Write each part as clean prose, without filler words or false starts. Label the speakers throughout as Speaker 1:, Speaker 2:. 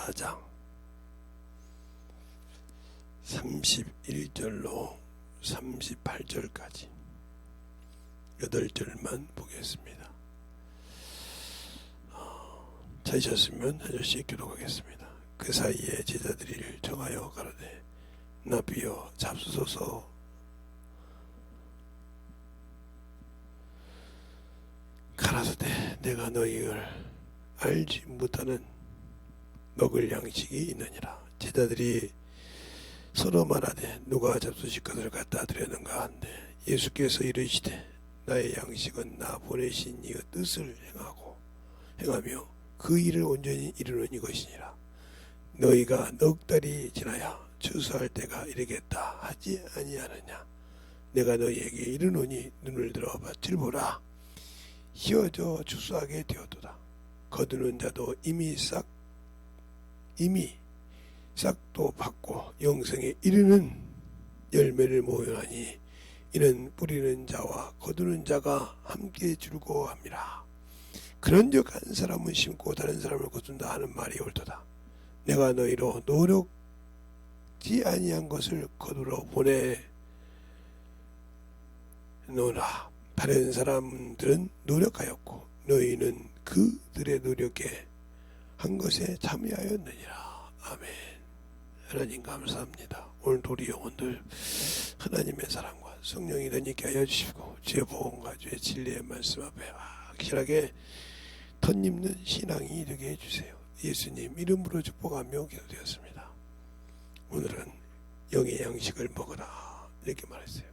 Speaker 1: 4장 31절로 38절까지 8절만 보겠습니다. 찾으셨으면 한 절씩 기록하겠습니다. 그 사이에 제자들이 이를 정하여 가로되 나비여 잡수소서. 가라사대 내가 너희를 알지 못하는 먹을 양식이 있느니라. 제자들이 서로 말하되 누가 잡수실 것을 갖다 드렸는가 한데 예수께서 이르시되 나의 양식은 나 보내신 이의 뜻을 행하며 그 일을 온전히 이루는 이것이니라. 너희가 넉 달이 지나야 추수할 때가 이르겠다 하지 아니하느냐. 내가 너희에게 이르노니 눈을 들어 밭을 보라. 희어져 추수하게 되었도다. 거두는 자도 이미 싹도 받고 영생에 이르는 열매를 모으나니 이는 뿌리는 자와 거두는 자가 함께 즐거워함이라. 그런즉 한 사람은 심고 다른 사람을 거둔다 하는 말이 옳도다. 내가 너희로 노력지 아니한 것을 거두러 보내노라. 다른 사람들은 노력하였고 너희는 그들의 노력에 한 것에 참여하였느니라. 아멘. 하나님 감사합니다. 오늘도 우리 영혼들 하나님의 사랑과 성령이 되니게 하여 주시고 주의 보험과 주의 진리의 말씀 앞에 확실하게 덧입는 신앙이 되게 해주세요. 예수님 이름으로 축복하며 기도되었습니다. 오늘은 영의 양식을 먹어라 이렇게 말했어요.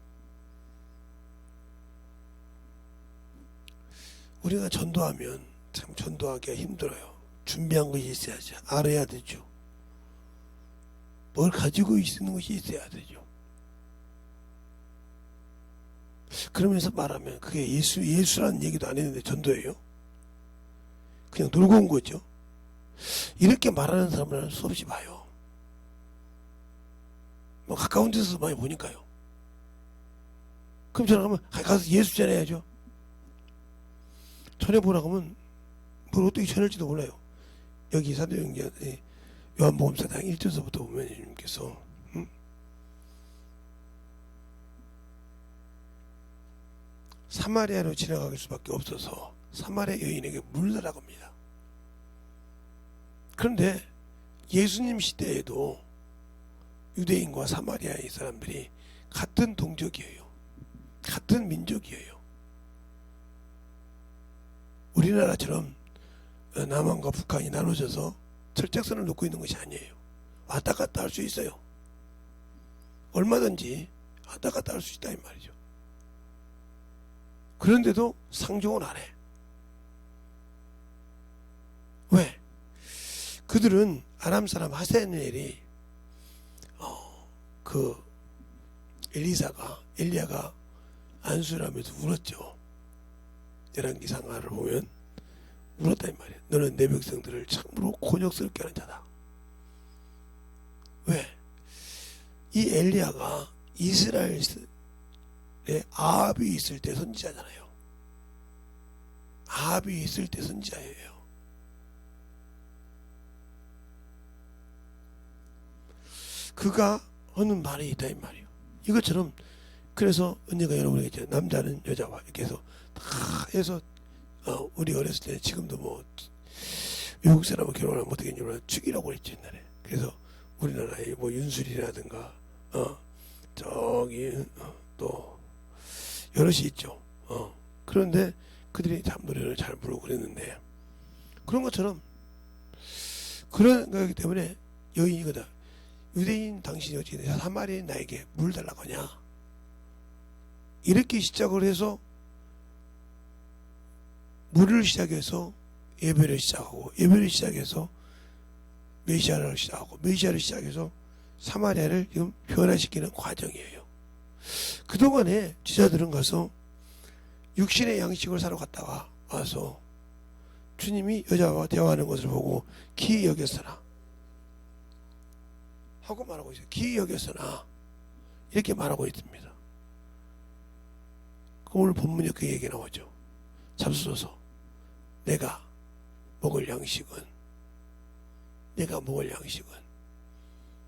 Speaker 1: 우리가 전도하면 참 전도하기가 힘들어요. 준비한 것이 있어야죠. 알아야 되죠. 뭘 가지고 있는 것이 있어야 되죠. 그러면서 말하면 그게 예수라는 얘기도 안 했는데 전도예요? 그냥 놀고 온 거죠. 이렇게 말하는 사람을 수없이 봐요. 뭐 가까운 데서 많이 보니까요. 그럼 저는 가서 예수 전해야죠. 전해보라고 하면 뭘 어떻게 전할지도 몰라요. 여기 사도행전 요한복음 4장 1절서부터 보면 예수님께서 사마리아로 지나갈 수밖에 없어서 사마리아 여인에게 물으라고 합니다. 그런데 예수님 시대에도 유대인과 사마리아의 사람들이 같은 동족이에요. 같은 민족이에요. 우리나라처럼 남한과 북한이 나눠져서 철책선을 놓고 있는 것이 아니에요. 왔다 갔다 할 수 있어요. 얼마든지 왔다 갔다 할 수 있다 이 말이죠. 그런데도 상종은 안 해. 왜? 그들은 아람 사람 하세엘이 그 엘리야가 안수를 하면서 울었죠. 열왕기 상하를 보면 울었다 이 말이에요. 너는 내 백성들을 참으로 곤욕스럽게 하는 자다. 왜? 이 엘리야가 이스라엘에 아합이 있을 때 선지자잖아요. 아합이 있을 때 선지자예요. 그가 하는 말이 있다 이 말이에요. 이것처럼 그래서 언니가 여러분에게 남자는 여자와 이렇게 해서 다 해서 우리 어렸을 때 지금도 뭐 외국 사람하고 결혼하면 어떻게 했냐면 축이라고 그랬죠 옛날에. 그래서 우리나라에 뭐 윤술이라든가 저기 또 여럿이 있죠. 그런데 그들이 참 노래를 잘 부르고 그랬는데 그런 것처럼 그런 거기 때문에 여인이거든. 유대인 당신이 어찌 사마리아인 나에게 물 달라고 하냐 이렇게 시작을 해서 물을 시작해서 예배를 시작하고 예배를 시작해서 메시아를 시작하고 메시아를 시작해서 사마리아를 지금 변화시키는 과정이에요. 그동안에 제자들은 가서 육신의 양식을 사러 갔다가 와서 주님이 여자와 대화하는 것을 보고 기이 여겼으나 하고 말하고 있어요. 기이 여겼으나 이렇게 말하고 있습니다. 오늘 본문에 그 얘기 나오죠. 잡수소서. 내가 먹을 양식은 내가 먹을 양식은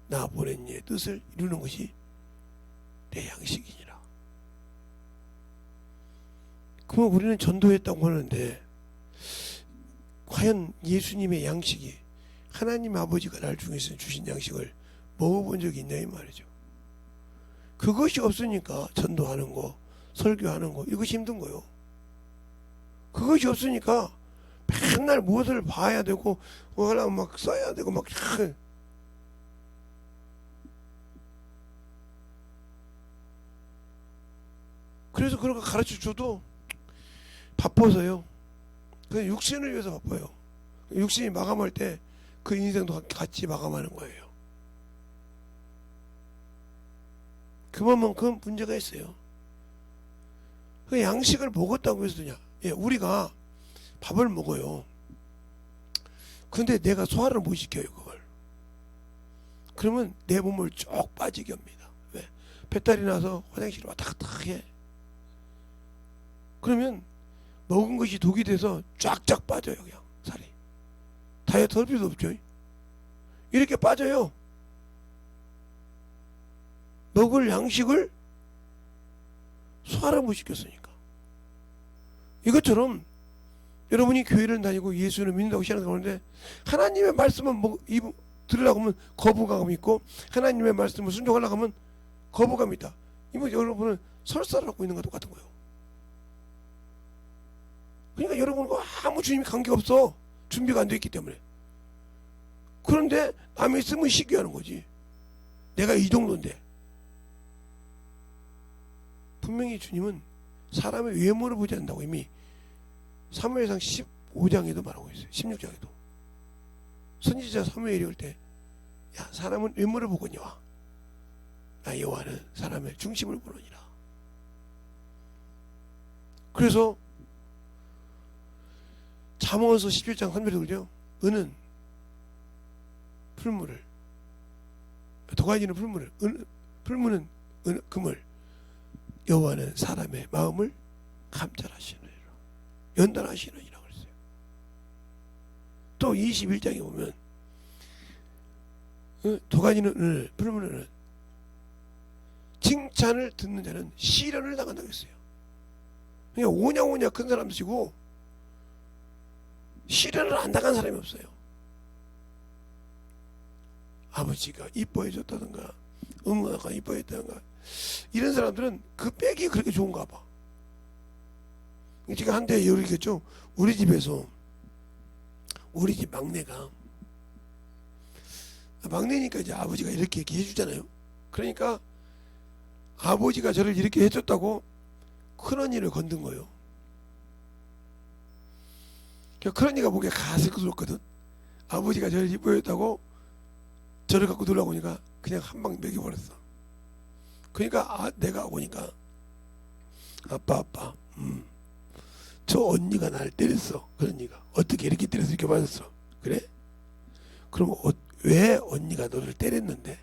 Speaker 1: 나 보낸 이의 뜻을 이루는 것이 내 양식이니라. 그러면 우리는 전도했다고 하는데 과연 예수님의 양식이 하나님 아버지가 날 중에서 주신 양식을 먹어본 적이 있냐 이 말이죠. 그것이 없으니까 전도하는 거, 설교하는 거 이것이 힘든 거요. 그것이 없으니까 맨날 무엇을 봐야 되고 뭐 하나 막 써야 되고 막 그래서 그런 거 가르쳐 줘도 바빠서요. 그냥 육신을 위해서 바빠요. 육신이 마감할 때 그 인생도 같이 마감하는 거예요. 그만큼 문제가 있어요. 그 양식을 먹었다고 해서 되냐? 예, 우리가 밥을 먹어요. 근데 내가 소화를 못 시켜요, 그걸. 그러면 내 몸을 쭉 빠지게 합니다. 왜? 배탈이 나서 화장실 왔다 갔다 해. 그러면 먹은 것이 독이 돼서 쫙쫙 빠져요, 그냥 살이. 다이어트 할 필요도 없죠. 이렇게 빠져요. 먹을 양식을 소화를 못 시켰으니까. 이것처럼 여러분이 교회를 다니고 예수를 믿는다고 시작하는데 하나님의 말씀을 들으려고 하면 거부감이 있고 하나님의 말씀을 순종하려고 하면 거부감이 있다. 이거 여러분은 설사를 하고 있는 것과 똑같은 거예요. 그러니까 여러분과 아무 주님이 관계없어. 준비가 안 돼 있기 때문에. 그런데 남이 쓰면 시기하는 거지. 내가 이 정도인데. 분명히 주님은 사람의 외모를 보지 않는다고 이미 사무엘상 15장에도 말하고 있어요. 16장에도. 선지자 사무엘이 올 때 야, 사람은 외모를 보거니와 나 여호와는 사람의 중심을 보느니라. 그래서 잠언서 17장 3절에 그러죠. 은은 풀무를, 도가니는 풀무를, 풀무는 금을, 여호와는 사람의 마음을 감찰하시느니라, 연단하시느니라 그랬어요. 또 21장에 보면 도가니는 은을, 풀무는 은을, 칭찬을 듣는 자는 시련을 당한다고 했어요. 그러니까 오냐오냐 큰 사람이시고 시련을 안 당한 사람이 없어요. 아버지가 이뻐해줬다든가 엄마가 이뻐했다든가 이런 사람들은 그 빽이 그렇게 좋은가 봐. 제가 한때 얘기했죠. 우리 집에서 우리 집 막내가 막내니까 이제 아버지가 이렇게 해주잖아요. 그러니까 아버지가 저를 이렇게 해줬다고 큰언니를 건든 거예요. 큰언니가 보기에 가슴스럽거든. 아버지가 저를 이뻐했다고 저를 갖고 놀라고 오니까 그냥 한 방 먹여버렸어. 그러니까 내가 오니까 아빠 저 언니가 나를 때렸어. 그 언니가 어떻게 이렇게 때려서 이렇게 맞았어. 그래? 그럼 왜 언니가 너를 때렸는데?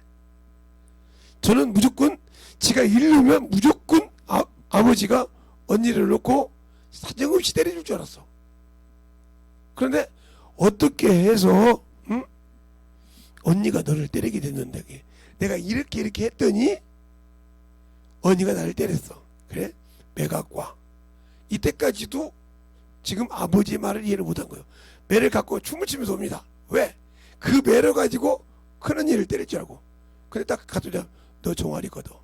Speaker 1: 저는 무조건 지가 이르면 무조건 아버지가 언니를 놓고 사정없이 때려줄 줄 알았어. 그런데 어떻게 해서 언니가 너를 때리게 됐는데 내가 이렇게 했더니 언니가 나를 때렸어. 그래? 매각과 이때까지도 지금 아버지의 말을 이해를 못한 거예요. 매를 갖고 춤을 추면서 옵니다. 왜? 그 매를 가지고 큰언니를 때릴 줄 알고. 근데 딱 가두자. 너 종아리 걷어.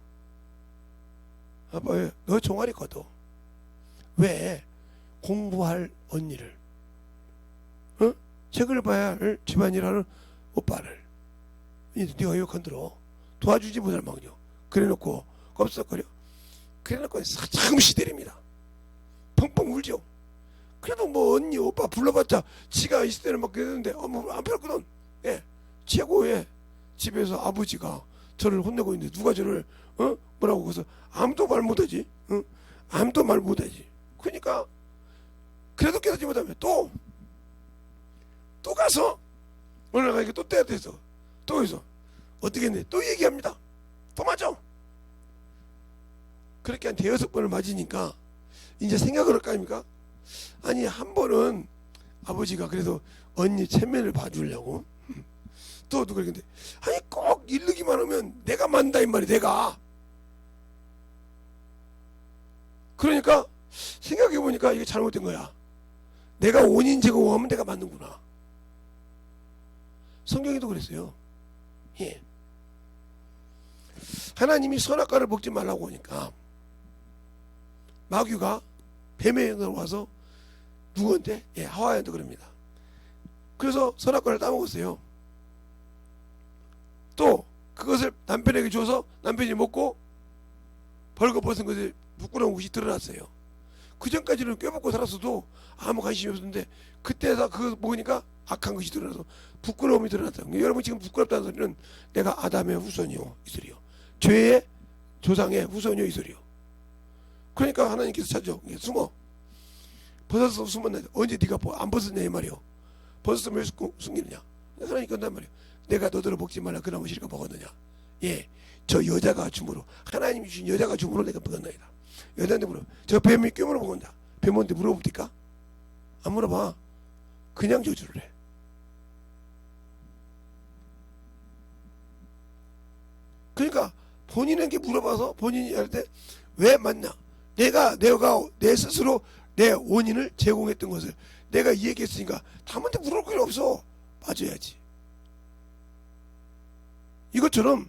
Speaker 1: 아빠 왜? 너 종아리 걷어. 왜? 공부할 언니를 책을 봐야 할 집안이라는 오빠를 네가 왜 건드려? 도와주지 못할 망정. 그래놓고 껍석거려. 그래놓고 사차금씩 때립니다. 펑펑 울죠. 그래도 뭐 언니 오빠 불러봤자 지가 있을 때는 막 그랬는데 뭐 안 필요했거든. 예, 최고의 집에서 아버지가 저를 혼내고 있는데 누가 저를 뭐라고 해서 아무도 말 못하지. 아무도 말 못하지. 그러니까 그래도 깨닫지 못하면 또 가서 어느 날 가니까 또 때가 됐어. 또 해서 어떻게 했는데 또 얘기합니다. 또 맞아. 그렇게 한 대여섯 번을 맞으니까 이제 생각을 할까 아닙니까? 아니 한 번은 아버지가 그래도 언니 체면을 봐주려고 또 누가 그러는데 아니 꼭 이르기만 하면 내가 만다 이 말이 내가. 그러니까 생각해보니까 이게 잘못된 거야. 내가 원인 제공하면 내가 맞는구나. 성경에도 그랬어요. 예. 하나님이 선악과를 먹지 말라고 하니까 마귀가 뱀의 영으로 와서 누구한테? 예, 하와한테 그럽니다. 그래서 선악과를 따먹었어요. 또 그것을 남편에게 줘서 남편이 먹고 벌거벗은 것이 부끄러운 것이 드러났어요. 그 전까지는 꿰먹고 살았어도 아무 관심이 없었는데 그때서 그거 먹으니까 악한 것이 드러나서 부끄러움이 드러났다. 여러분 지금 부끄럽다는 소리는 내가 아담의 후손이요 이 소리요. 죄의 조상의 후손이요 이 소리요. 그러니까 하나님께서 찾죠. 숨어. 벗어서 숨었나? 언제 네가 안 벗었냐 이 말이요. 벗었으면 왜 숨기느냐? 하나님 건단 말이요. 내가 너더러 먹지 말라 그 나무 씨가 먹었느냐? 예, 저 여자가 줌으로 하나님이 주신 여자가 줌으로 내가 먹었나이다. 여자한테 물어. 저 뱀이 꿰물어 먹은다. 뱀한테 물어봅니까? 안 물어봐. 그냥 저주를 해. 그러니까 본인에게 물어봐서 본인이 할 때 왜 맞냐? 내가 내 스스로 내 원인을 제공했던 것을 내가 이야기했으니까 남한테 물을 필요 없어. 맞아야지. 이것처럼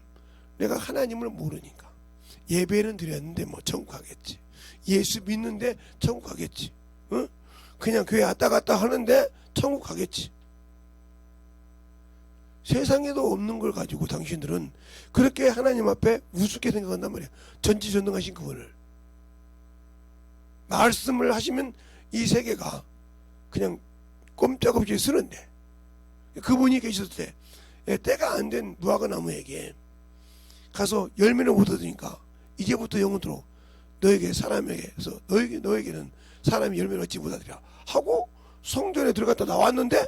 Speaker 1: 내가 하나님을 모르니까 예배는 드렸는데 뭐 천국 가겠지. 예수 믿는데 천국 가겠지. 어? 그냥 교회 왔다 갔다 하는데 천국 가겠지. 세상에도 없는 걸 가지고 당신들은 그렇게 하나님 앞에 우습게 생각한단 말이야. 전지전능하신 그분을. 말씀을 하시면 이 세계가 그냥 꼼짝없이 쓰는데 그분이 계셨을 때 때가 안 된 무화과 나무에게 가서 열매를 못 얻으니까 이제부터 영원토록 너에게 사람에게서 너에게는 사람이 열매를 얻지 못하리라 하고 성전에 들어갔다 나왔는데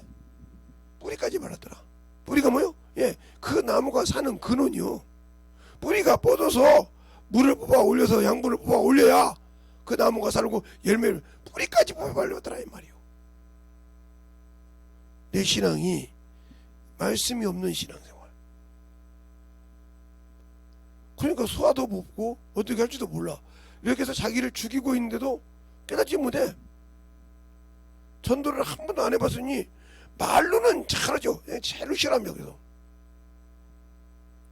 Speaker 1: 뿌리까지 말았더라. 뿌리가 뭐요? 예, 그 나무가 사는 근원이요. 뿌리가 뻗어서 물을 뽑아 올려서 양분을 뽑아 올려야 그 나무가 살고 열매를 뿌리까지 뽑아 말렸더라 이 말이요. 내 신앙이 말씀이 없는 신앙생활. 그러니까 소화도 못고 어떻게 할지도 몰라. 이렇게 해서 자기를 죽이고 있는데도 깨닫지 못해. 전도를 한 번도 안 해봤으니 말로는 잘하죠. 제일 싫어합니다. 그래서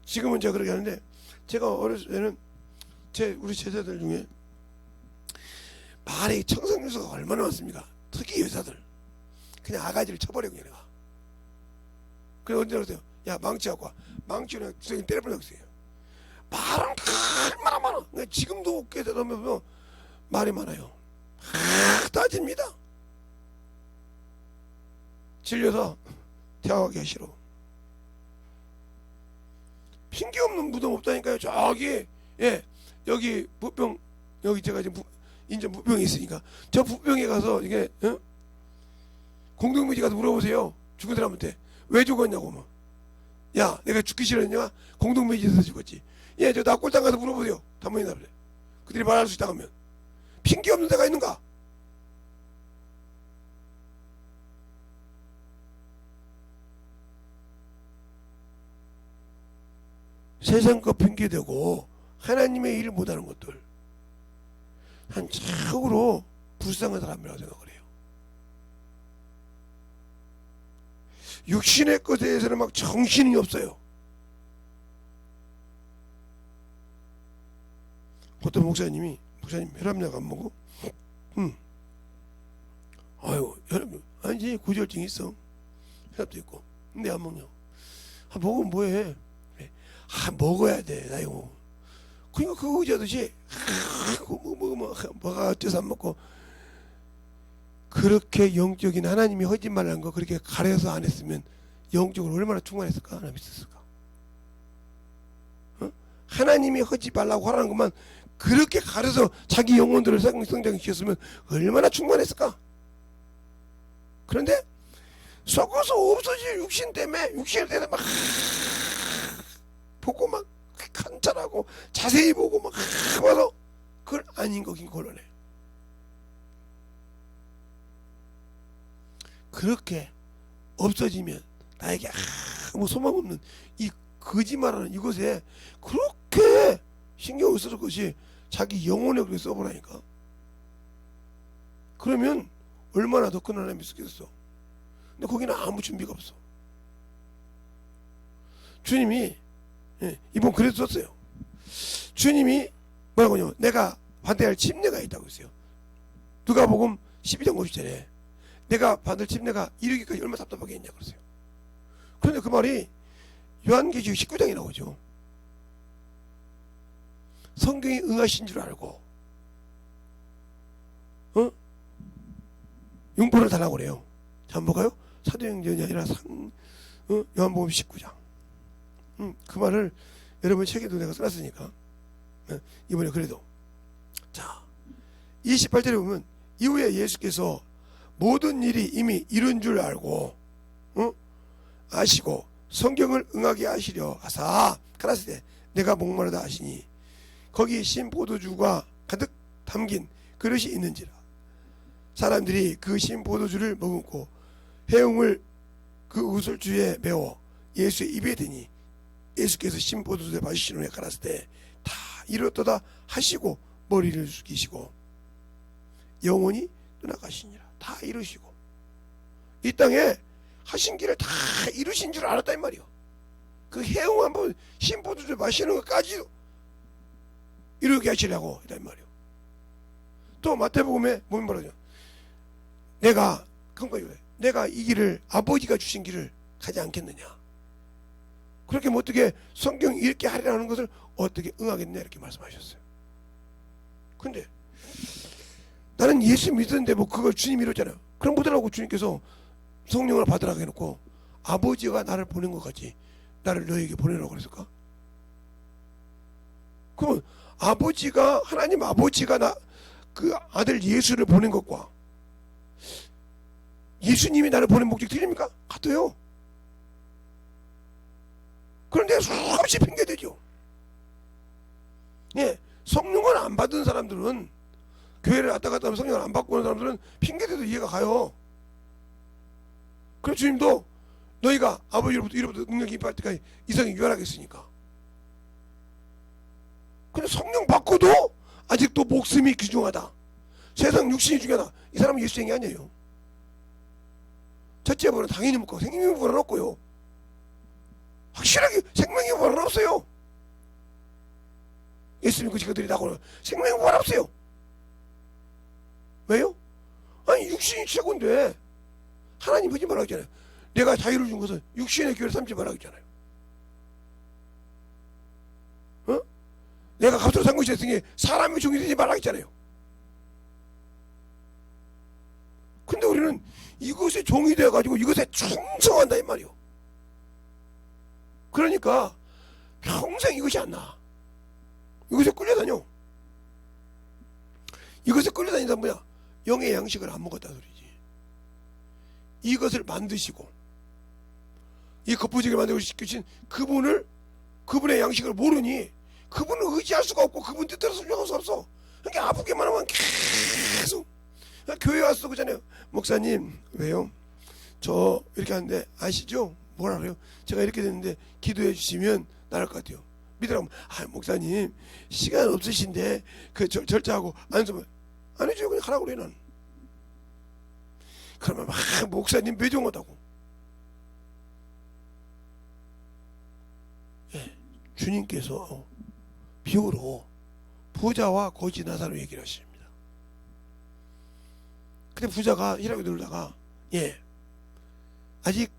Speaker 1: 지금은 제가 그렇게 하는데 제가 어렸을 때는 우리 제자들 중에 말에 청산유서가 얼마나 많습니까? 특히 여자들 그냥 아가지를 쳐버리고 내가. 그래 언제 그러세요? 야 망치 갖고 와. 망치로 그냥 때려버리고 있어요. 말은 얼마나 많아. 지금도 깨닫으면 말이 많아요. 따집니다. 질려서 대화하기가 싫어. 핑계 없는 무덤 없다니까요. 저기 예 여기 부평 여기 제가 지금 인천 부평에 있으니까 저 부평에 가서 이게 공동묘지 가서 물어보세요. 죽은 사람한테 왜 죽었냐고 뭐. 야 내가 죽기 싫었냐? 공동묘지에서 죽었지. 예 저 낙골당 가서 물어보세요. 단문이 나래. 그들이 말할 수 있다 하면 핑계 없는 데가 있는가? 세상 거 핑계대고 하나님의 일을 못하는 것들 한 참으로 불쌍한 사람이라고 생각을 해요. 육신의 것에 대해서는 막 정신이 없어요. 어떤 목사님 혈압약 안 먹어? 아유 아니지 고지혈증 있어. 혈압도 있고 근데 안 먹냐? 먹으면 뭐해? 먹어야 돼. 나 이거. 그러니까 그거 의지하듯이 뭐가 어째서 안 먹고 그렇게 영적인 하나님이 하지 말라는 거 그렇게 가려서 안 했으면 영적으로 얼마나 충만했을까? 하나 있었을까? 어? 하나님이 하지 말라고 하라는 것만 그렇게 가려서 자기 영혼들을 성장시켰으면 얼마나 충만했을까? 그런데 썩어서 없어질 육신 때문에 막 보고 막 관찰하고 자세히 보고 막 봐서 그걸 아닌 거긴 걸러내. 그렇게 없어지면 나에게 아무 소망 없는 이 거짓말하는 이것에 그렇게 신경을 쓸 것이 자기 영혼에 그렇게 써보라니까. 그러면 얼마나 더 큰 하나님이 쓰겠어. 근데 거기는 아무 준비가 없어. 주님이 이번 글에도 썼어요. 주님이 뭐라고 하냐면 내가 받아야 할 침례가 있다고 했어요. 누가복음 12장 50절에 내가 받을 침례가 이르기까지 얼마나 답답하게 했냐 그러세요. 그런데 그 말이 요한계시록 19장에 나오죠. 성경이 응하신 줄 알고 용보를 달라고 그래요. 자, 한번 볼까요? 사도행전이 아니라 요한복음 19장. 그 말을 여러분 책에도 내가 써놨으니까 이번에 그래도 자 28절에 보면 이후에 예수께서 모든 일이 이미 이룬 줄 알고 아시고 성경을 응하게 하시려 하사 가라사대 내가 목마르다 하시니 거기 신 포도주가 가득 담긴 그릇이 있는지라. 사람들이 그 신 포도주를 머금고 해웅을 그 우슬주에 메워 예수의 입에 대니 예수께서 신 포도주에 마시는 후에 가라사대 다 이렇도다 하시고 머리를 숙이시고 영원히 떠나가시니라. 다 이루시고 이 땅에 하신 길을 다 이루신 줄 알았다 이 말이요. 그 해웅 한번 신 포도주 마시는 것까지도 이루게 하시려고 이다 이 말이요. 또 마태복음에 보면 뭐라죠? 내가 이 길을 아버지가 주신 길을 가지 않겠느냐. 그렇게 뭐 어떻게 성경 읽게 하리라는 것을 어떻게 응하겠냐 이렇게 말씀하셨어요. 근데 나는 예수 믿었는데 뭐 그걸 주님이 이러잖아요. 그럼 뭐더라고 주님께서 성령을 받으라고 해놓고 아버지가 나를 보낸 것 같이 나를 너에게 보내라고 그랬을까? 그러면 아버지가 하나님 아버지가 그 아들 예수를 보낸 것과 예수님이 나를 보낸 목적이 틀립니까? 같아요. 그런데 수없이 핑계대죠. 예, 성령을 안 받은 사람들은 교회를 왔다 갔다 하면 성령을 안 받고 오는 사람들은 핑계대도 이해가 가요. 그럼 주님도 너희가 아버지로부터 이로부터 능력이 임할 때까지 이성이 유한하겠으니까. 근데 성령 받고도 아직도 목숨이 귀중하다. 세상 육신이 중요하다. 이 사람은 예수쟁이 아니에요. 첫째 번은 당연히 묻고 생명의 부활은 없고요. 확실하게 생명의 부활은 없어요. 예수 믿고 지그들이 나고는 생명의 부활 없어요. 왜요? 아니 육신이 최고인데 하나님 하지 말라고 했잖아요. 내가 자유를 준 것은 육신의 교회를 삼지 말라고 했잖아요. 내가 값으로 산 것이 있으니 사람의 종이 되지 말라고 했잖아요. 근데 우리는 이것에 종이 되어가지고 이것에 충성한다 이 말이요. 그러니까 평생 이것이 안 나. 이것에 끌려다녀. 이것에 끌려다니다 뭐야? 영의 양식을 안 먹었다 소리지. 이것을 만드시고 이 겉부지기를 만들고 시키신 그분의 양식을 모르니 그분을 의지할 수가 없고 그분 뜻대로 순종할 수 없어. 그러니까 아프게만 하면 계속 교회 와서 그러잖아요. 목사님 왜요? 저 이렇게 하는데 아시죠? 뭐라 그래요? 제가 이렇게 됐는데 기도해 주시면 나을 것 같아요. 믿으라고 목사님 시간 없으신데 그 절차하고 안 쓰면 안 해줘요. 그냥 하라고 그래 난. 그러면 막 목사님 매정하다고. 예, 주님께서 비유로 부자와 거지 나사로 얘기를 하십니다. 근데 부자가 일하고 놀다가 아직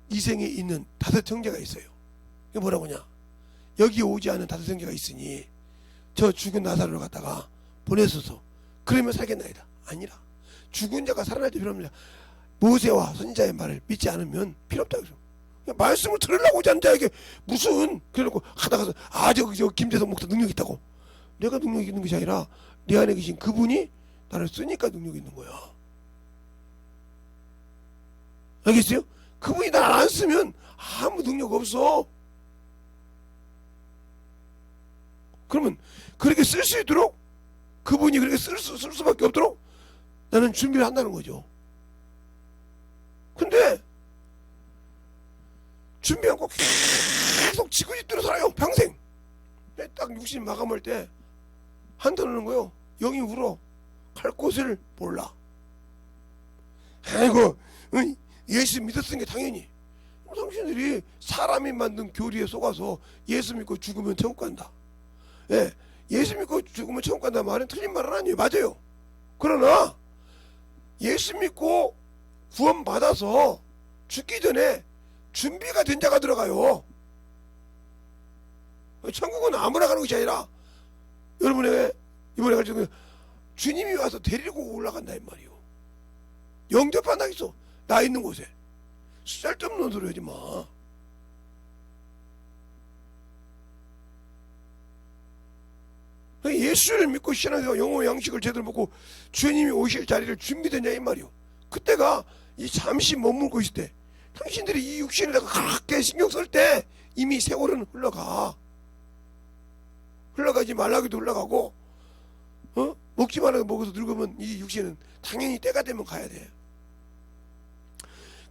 Speaker 1: 이 생에 있는 5 형제가 있어요. 이게 뭐라고 하냐? 여기 오지 않은 5 형제가 있으니 저 죽은 나사로를 갖다가 보내소서. 그러면 살겠나이다. 아니라 죽은 자가 살아날 때 필요 없습니다. 모세와 선지자의 말을 믿지 않으면 필요 없다. 말씀을 들으려고 오지 않는 자에게 무슨 그래놓고 하다가 저 김재성 목사 능력 있다고. 내가 능력이 있는 것이 아니라 내 안에 계신 그분이 나를 쓰니까 능력이 있는 거야. 알겠어요? 그분이 나를 안 쓰면 아무 능력 없어. 그러면 그렇게 쓸 수 있도록 그분이 그렇게 쓸 수밖에 없도록 나는 준비를 한다는 거죠. 근데 준비 않고 계속 지그짓대로 살아요. 평생. 딱 육신 마감할 때 한탄하는 거요. 영이 울어. 갈 곳을 몰라. 아이고, 예수 믿었으니까 당연히. 당신들이 사람이 만든 교리에 속아서 예수 믿고 죽으면 천국 간다. 예, 예수 믿고 죽으면 천국 간다 말은 틀린 말은 아니에요. 맞아요. 그러나 예수 믿고 구원 받아서 죽기 전에 준비가 된 자가 들어가요. 천국은 아무나 가는 것이 아니라 여러분의 이번에 갈 적에 주님이 와서 데리고 올라간다 이 말이요. 영접한다 했어. 나 있는 곳에. 쓸데없는 소리 하지 마. 예수를 믿고 신앙에서 영혼의 양식을 제대로 먹고 주님이 오실 자리를 준비되냐 이 말이요. 그때가 이 잠시 머물고 있을 때, 당신들이 이 육신에다가 그렇게 신경 쓸 때 이미 세월은 흘러가지 말라기도 흘러가고, 먹지 말라고 먹어서 늙으면 이 육신은 당연히 때가 되면 가야 돼.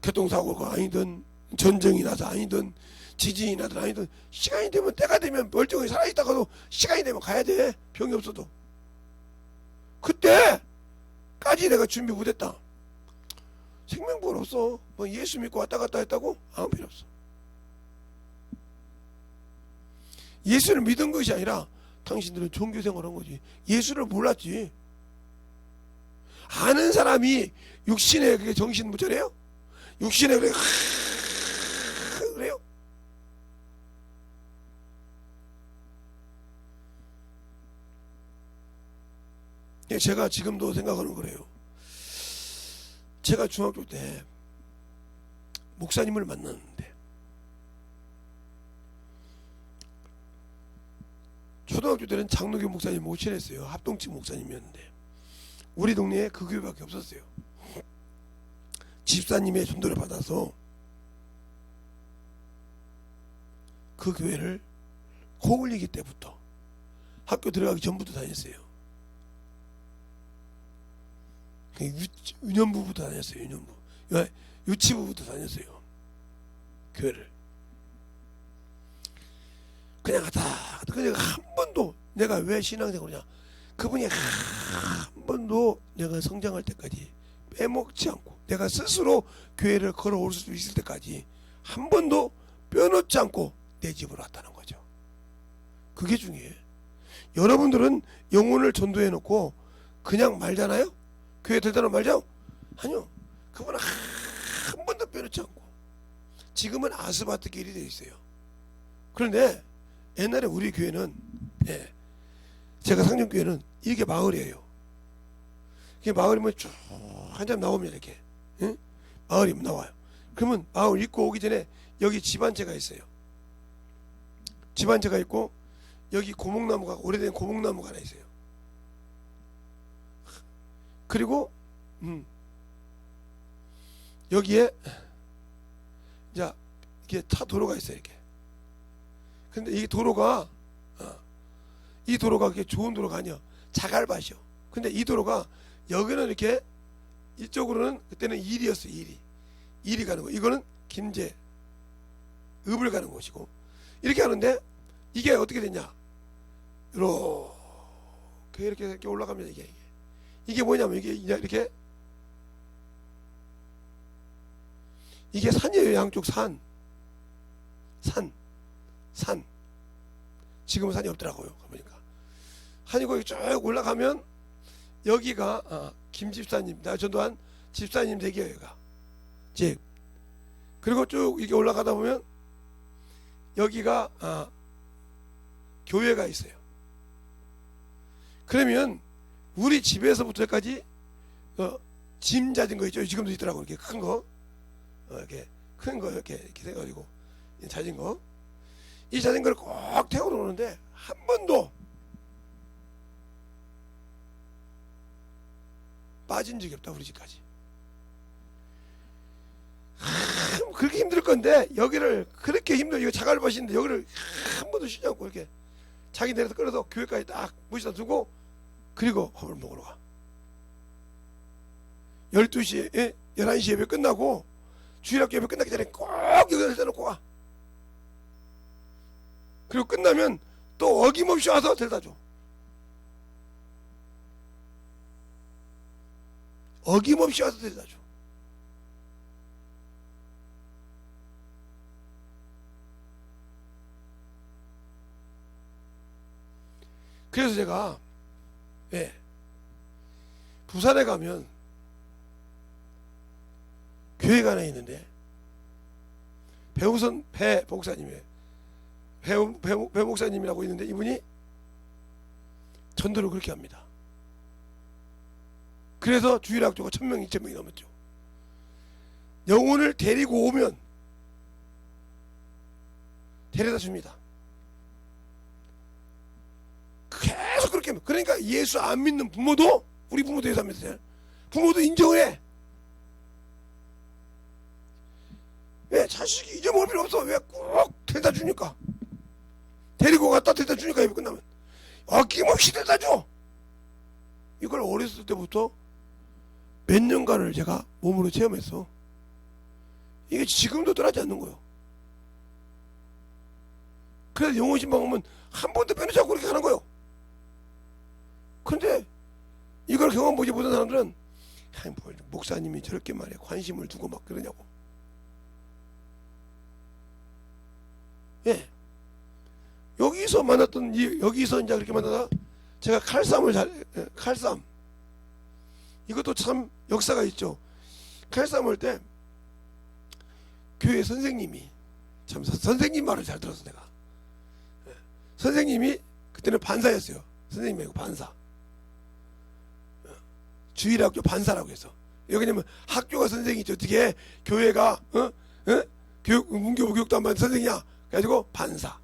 Speaker 1: 교통사고가 아니든 전쟁이 나서 아니든 지진이 나든 아니든 시간이 되면, 때가 되면 멀쩡히 살아있다가도 시간이 되면 가야 돼. 병이 없어도. 그때까지 내가 준비 못했다. 생명복은 없어. 뭐 예수 믿고 왔다 갔다 했다고? 아무 필요 없어. 예수를 믿은 것이 아니라 당신들은 종교생활 한 거지. 예수를 몰랐지. 아는 사람이 육신에 그게 정신 못 차려요? 육신에 그래요? 예, 제가 지금도 생각하는 거래요. 제가 중학교 때 목사님을 만났는데, 초등학교 때는 장로교 목사님 못 친했어요. 합동측 목사님이었는데 우리 동네에 그 교회밖에 없었어요. 집사님의 전도를 받아서 그 교회를 코 올리기 때부터 학교 들어가기 전부터 다녔어요. 유년부부터 다녔어요. 유년부. 유치부부터 다녔어요. 교회를. 그냥 갔다. 그냥 한 번도 내가 왜 신앙생활을 하냐. 그분이 한 번도 내가 성장할 때까지 빼먹지 않고, 내가 스스로 교회를 걸어올 수 있을 때까지 한 번도 빼놓지 않고 내 집으로 왔다는 거죠. 그게 중요해. 여러분들은 영혼을 전도해 놓고 그냥 말잖아요. 교회 들다는 말죠. 아니요. 그분은 한 번도 빼놓지 않고. 지금은 아스파트 길이 되어 있어요. 그런데 옛날에 우리 교회는, 제가 상정교회는 이게 마을이에요. 이게 마을이면 쭉 한참 나오면 이렇게, 마을이면 나와요. 그러면 마을 입고 오기 전에 여기 집 한 채가 있어요. 집 한 채가 있고 여기 고목나무가, 오래된 고목나무가 하나 있어요. 그리고 여기에 이제 이게 차 도로가 있어요. 이렇게. 근데 이 도로가 그렇게 좋은 도로가 아니야. 자갈밭이요. 근데 이 도로가 여기는 이렇게, 이쪽으로는 그때는 일이었어요. 일이 가는 거. 이거는 김제, 읍을 가는 곳이고, 이렇게 하는데 이게 어떻게 됐냐? 이렇게 올라가면 이게 뭐냐면 이게 산이에요. 양쪽 산. 지금은 산이 없더라고요. 보니까 산이고 쭉 올라가면 여기가 김 집사님, 나 전도한 집사님 댁이에요. 여기가 집. 그리고 쭉 이렇게 올라가다 보면 여기가 교회가 있어요. 그러면 우리 집에서부터까지 짐 자전거 있죠. 지금도 있더라고. 이렇게 큰 거, 이렇게 큰 거 이렇게 돼가지고 자전거. 이 자전거를 꼭 태우러 오는데 한 번도 빠진 적이 없다. 우리 집까지. 그렇게 힘들 건데 여기를 그렇게 이거 자갈밭인데 여기를 한 번도 쉬지 않고 이렇게 자기 내려서 끌어서 교회까지 딱 모시다 두고, 그리고 밥을 먹으러 가. 12시에 11시 예배 끝나고 주일학교 예배 끝나기 전에 꼭 여기다 해놓고 가. 그리고 끝나면 또 어김없이 와서 데려다 줘. 어김없이 와서 데려다 줘. 그래서 제가 부산에 가면 교회가 하나 있는데 배 목사님이에요. 배 목사님이라고 있는데 이분이 전도를 그렇게 합니다. 그래서 주일학교가 1000명, 2000명이 넘었죠. 영혼을 데리고 오면 데려다 줍니다. 계속 그렇게 합니다. 그러니까 예수 안 믿는 부모도, 우리 부모도 예수 안 믿으세요. 부모도 인정을 해. 왜? 자식이 잊어먹을 필요 없어. 왜 꼭 데려다 주니까. 데리고 갔다 데려다 주니까 예배 끝나면 아낌없이 데려다 줘. 이걸 어렸을 때부터 몇 년간을 제가 몸으로 체험했어. 이게 지금도 떠나지 않는 거예요. 그래서 영혼신방 오면 한 번도 빼놓지 않고 그렇게 하는 거예요. 근데 이걸 경험보지 못한 사람들은 목사님이 저렇게 말해 관심을 두고 막 그러냐고. 여기서 만났던, 여기서 이제 그렇게 만나다 제가 칼싸움. 이것도 참 역사가 있죠. 칼싸움 할 때 교회 선생님이, 참 선생님 말을 잘 들었어 내가. 선생님이 그때는 반사였어요. 선생님이 아니고 반사. 주일학교 반사라고 해서. 여기냐면 학교가 선생이죠. 어떻게 교회가 문교부 교육단반 선생이야. 그래가지고 반사.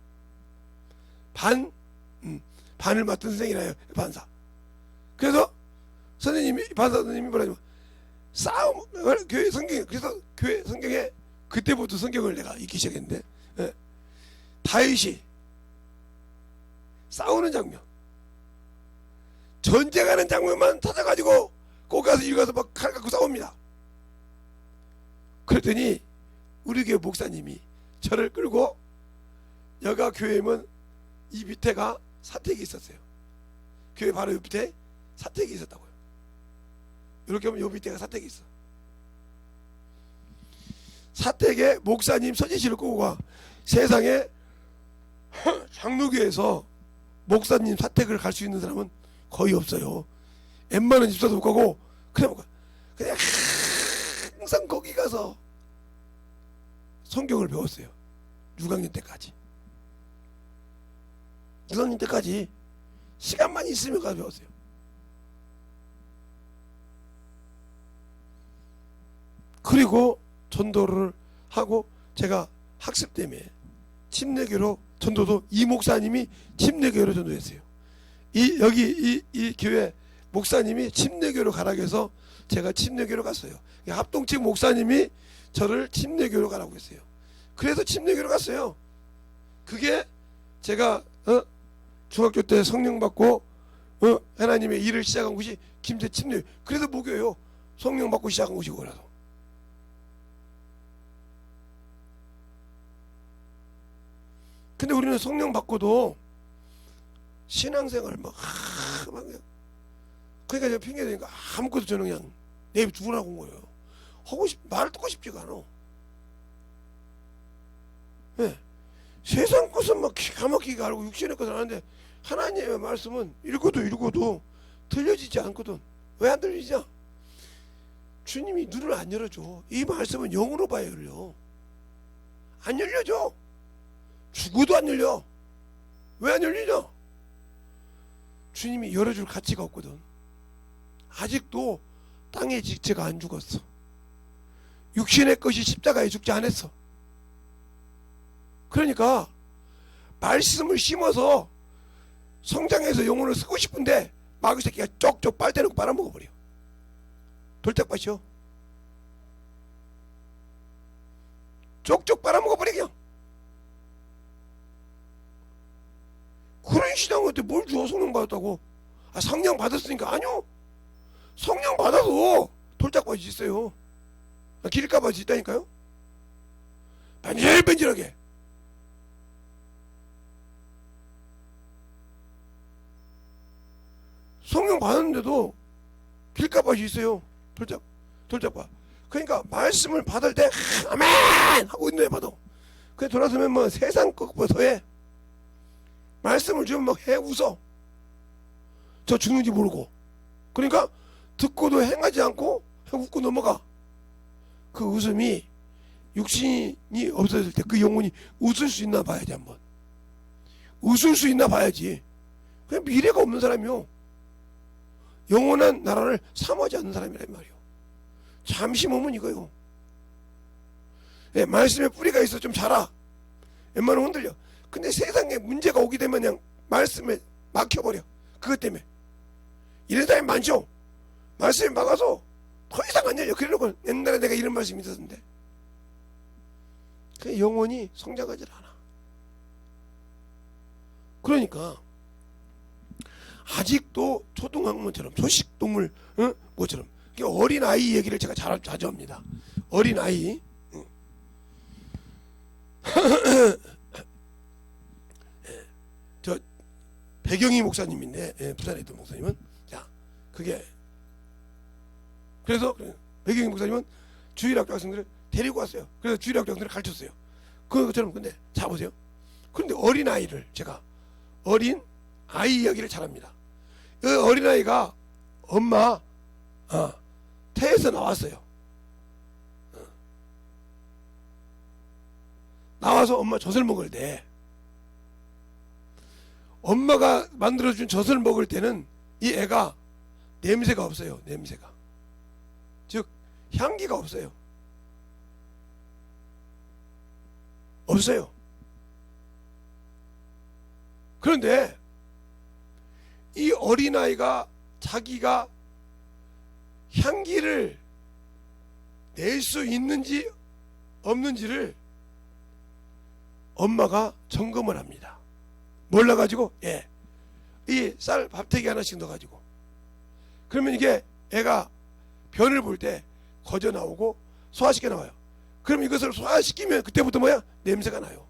Speaker 1: 반을 맡은 선생이라 해요. 반사. 그래서 반사 선생님이 뭐라냐면 교회 성경에, 그래서 교회 성경에 그때부터 성경을 내가 읽기 시작했는데, 다윗이 싸우는 장면, 전쟁하는 장면만 찾아가지고 거기 가서 읽어서 막 칼 갖고 싸웁니다. 그랬더니 우리 교회 목사님이 저를 끌고, 여가 교회면 이 밑에가 사택이 있었어요. 교회 바로 옆에 사택이 있었다고요. 이렇게 하면 요 밑에가 사택이 있어. 사택에 목사님 서지시를 끄고 가. 세상에 장로교에서 목사님 사택을 갈 수 있는 사람은 거의 없어요. 웬만한 집사도 못 가고, 그냥 항상 거기 가서 성경을 배웠어요. 6학년 때까지. 6학년 때까지 시간만 있으면 가서 배웠어요. 그리고 전도를 하고, 제가 학습 때문에 침례교로 전도도 이 목사님이 침례교로 전도했어요. 이 교회 목사님이 침례교로 가라고 해서 제가 침례교로 갔어요. 합동측 목사님이 저를 침례교로 가라고 했어요. 그래서 침례교로 갔어요. 그게 제가 중학교 때 성령 받고 하나님의 일을 시작한 곳이 김제 침례. 그래서 목요예요. 성령 받고 시작한 곳이 그거라서. 근데 우리는 성령 받고도 신앙생활 막 그러니까 제가 핑계 대니까 아무것도 저는 그냥 내비 죽으라고 온 거예요. 말을 듣고 싶지가 않아. 세상 것은 막 기가 막히게 알고 육신의 것을 아는데 하나님의 말씀은 읽어도 들려지지 않거든. 왜 안 들리냐? 주님이 눈을 안 열어줘. 이 말씀은 영으로 봐야 열려. 안 열려줘. 죽어도 안 열려. 왜 안 열리냐? 주님이 열어줄 가치가 없거든. 아직도 땅의 지체가 안 죽었어. 육신의 것이 십자가에 죽지 않았어. 그러니까 말씀을 심어서 성장해서 영혼을 쓰고 싶은데 마귀 새끼가 쪽쪽 빨대놓고 빨아먹어버려. 돌짝밭이요. 쪽쪽 빨아먹어버려 그냥. 그런 신앙한테 뭘 줘? 성령 받았다고. 성령 받았으니까. 아니요. 성령 받아도 돌짝밭이 있어요. 기름값이 있다니까요. 벤질벤질하게. 성령 받았는데도 길가밭이 있어요. 돌짝밭. 그러니까 말씀을 받을 때 아멘 하고 있는 애 봐도 그래 돌아서면 뭐 세상 것보다 해. 말씀을 주면 막 해 웃어. 저 죽는지 모르고. 그러니까 듣고도 행하지 않고 웃고 넘어가. 그 웃음이 육신이 없어질 때 그 영혼이 웃을 수 있나 봐야지. 한번 웃을 수 있나 봐야지. 그냥 미래가 없는 사람이요, 영원한 나라를 사모하지 않는 사람이란 말이요. 잠시 몸은 이거요. 예, 말씀에 뿌리가 있어 좀 자라. 웬만하면 흔들려. 근데 세상에 문제가 오게 되면 그냥 말씀에 막혀버려. 그것 때문에 이런 사람이 많죠. 말씀에 막아서 더 이상 안 열려. 그러려고 옛날에 내가 이런 말씀이 있었는데 그 영혼이 성장하지 않아. 그러니까 아직도 초등학문처럼 소식동물 뭐처럼 어린아이 얘기를 제가 자주 합니다. 어린아이. 저 배경희 목사님인데, 부산에 있던 목사님은, 자 그게 그래서 배경희 목사님은 주일학교 학생들을 데리고 왔어요. 그래서 주일학교 학생들을 가르쳤어요. 그것처럼. 근데 자 보세요. 그런데 어린아이를 제가 어린 아이 이야기를 잘합니다. 그 어린아이가 엄마 태에서 나왔어요. 나와서 엄마 젖을 먹을 때, 엄마가 만들어준 젖을 먹을 때는 이 애가 냄새가 없어요. 냄새가, 즉 향기가 없어요. 그런데 이 어린아이가 자기가 향기를 낼 수 있는지 없는지를 엄마가 점검을 합니다. 몰라가지고, 이 쌀 밥태기 하나씩 넣어가지고, 그러면 이게 애가 변을 볼 때 거저 나오고 소화시켜 나와요. 그럼 이것을 소화시키면 그때부터 뭐야? 냄새가 나요.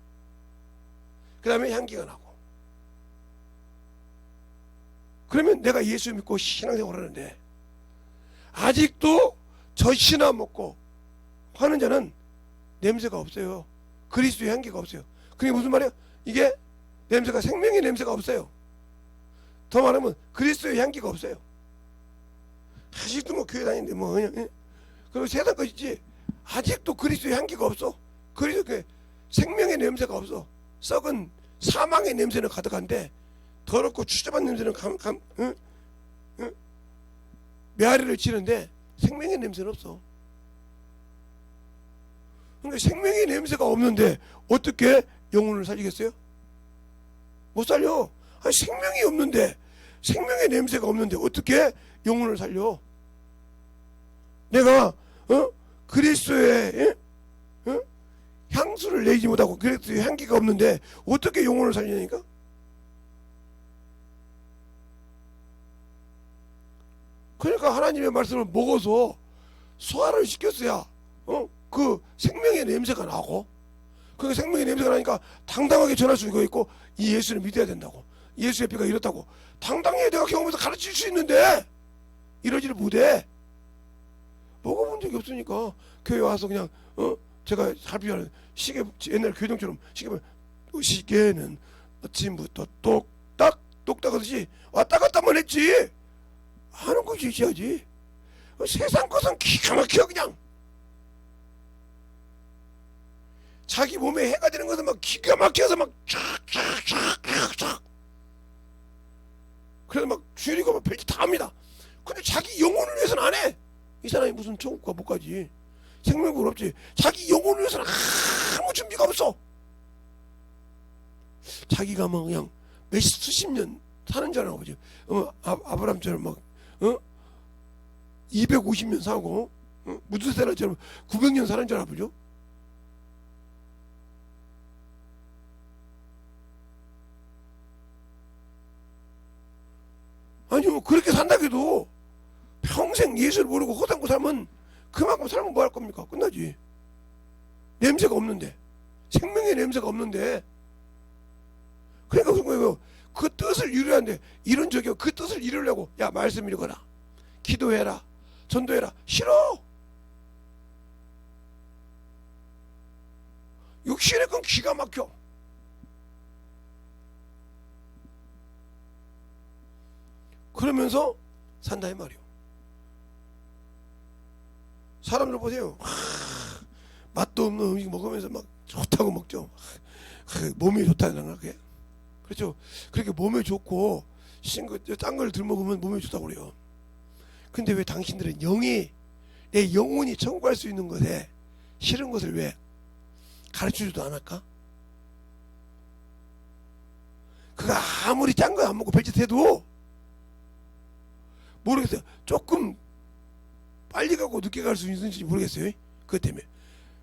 Speaker 1: 그 다음에 향기가 나고. 그러면 내가 예수 믿고 신앙생활 하는데 아직도 젖이나 먹고 하는 자는 냄새가 없어요. 그리스도의 향기가 없어요. 그게 무슨 말이야? 이게 냄새가 생명의 냄새가 없어요. 더 말하면 그리스도의 향기가 없어요. 아직도 뭐 교회 다니는데 뭐 그냥, 그리고 세상 것이지 아직도 그리스도의 향기가 없어. 그리스도의 생명의 냄새가 없어. 썩은 사망의 냄새는 가득한데 더럽고 추잡한 냄새는 메아리를 치는데 생명의 냄새는 없어. 그러니까 생명의 냄새가 없는데 어떻게 영혼을 살리겠어요? 못 살려. 아니, 생명이 없는데, 생명의 냄새가 없는데 어떻게 영혼을 살려? 내가 그리스도의 향수를 내지 못하고 그리스도의 향기가 없는데 어떻게 영혼을 살리냐니까? 그러니까 하나님의 말씀을 먹어서 소화를 시켰어야 그 생명의 냄새가 나고, 그 생명의 냄새가 나니까 당당하게 전할 수 있고 이 예수를 믿어야 된다고, 예수의 피가 이렇다고 당당히 내가 경험해서 가르칠 수 있는데 이러지를 못해. 먹어본 적이 없으니까 교회 와서 그냥 제가 살피하는 시계, 옛날 교정처럼 시계는 아침부터 똑딱 하듯이 왔다 갔다만 했지 하는 것이 있어야지. 세상 것은 기가 막혀. 그냥 자기 몸에 해가 되는 것은 막 기가 막혀서 막 쫙 그래서 막 줄이고 막 별짓 다 합니다. 근데 자기 영혼을 위해서는 안 해. 이 사람이 무슨 천국가 못 가지. 생명은 없지. 자기 영혼을 위해서는 아무 준비가 없어. 자기가 막 그냥 수십 년 사는 줄 알아 보지. 아브람처럼 막 250년 사고 무드셀라처럼 900년 사는 줄 알아 보죠. 아니 뭐 그렇게 산다고 해도 평생 예수를 모르고 허당고 살면 그만큼 살면 뭐 할 겁니까? 끝나지. 냄새가 없는데, 생명의 냄새가 없는데. 그러니까 그 뜻을 이루는데 이런 적이 그 뜻을 이루려고 야 말씀 읽어라, 기도해라, 전도해라. 싫어. 육신의 건 기가 막혀. 그러면서 산다 이 말이요. 사람들 보세요. 맛도 없는 음식 먹으면서 막 좋다고 먹죠. 몸이 좋다는 게 그렇죠. 그렇게 몸에 좋고 짠 걸 들 먹으면 몸에 좋다고 그래요. 근데 왜 당신들은 내 영혼이 청구할 수 있는 것에 싫은 것을 왜 가르쳐주지도 않을까? 그가 아무리 짠 거 안 먹고 별짓해도 모르겠어요. 조금 빨리 가고 늦게 갈 수 있는지 모르겠어요. 그것 때문에.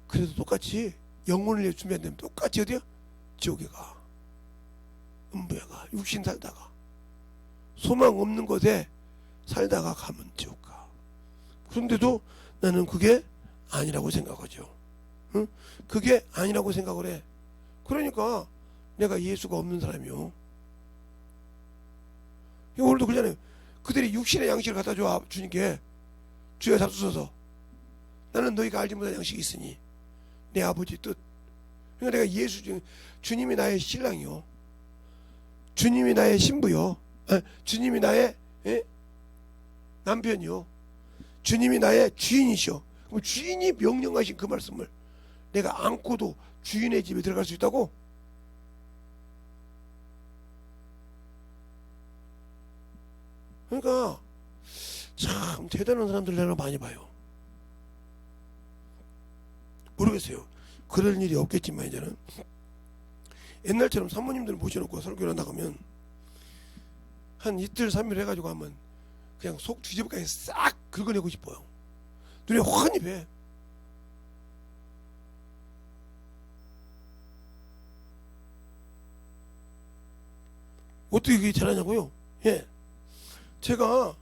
Speaker 1: 그래도 똑같이 영혼을 준비한다면 똑같이 어디야? 지옥에 가. 음부에 가. 육신 살다가 소망 없는 곳에 살다가 가면 지옥 가. 그런데도 나는 그게 아니라고 생각하죠. 응? 그게 아니라고 생각을 해. 그러니까 내가 예수가 없는 사람이요. 오늘도 그러잖아요. 그들이 육신의 양식을 갖다 줘 주님께 주여 잡수소서. 나는 너희가 알지 못한 양식이 있으니 내 아버지 뜻. 그러니까 내가 주님이 나의 신랑이요, 주님이 나의 신부요, 주님이 나의 남편이요, 주님이 나의 주인이시오. 그럼 주인이 명령하신 그 말씀을 내가 안고도 주인의 집에 들어갈 수 있다고? 그러니까 참 대단한 사람들 내가 많이 봐요. 모르겠어요. 그럴 일이 없겠지만 이제는 옛날처럼 사모님들 모셔놓고 설교를 나가면 한 이틀 3일 해가지고 하면 그냥 속 뒤집어까지 싹 긁어내고 싶어요. 눈에 환히 배. 어떻게 그게 잘하냐고요? 예, 제가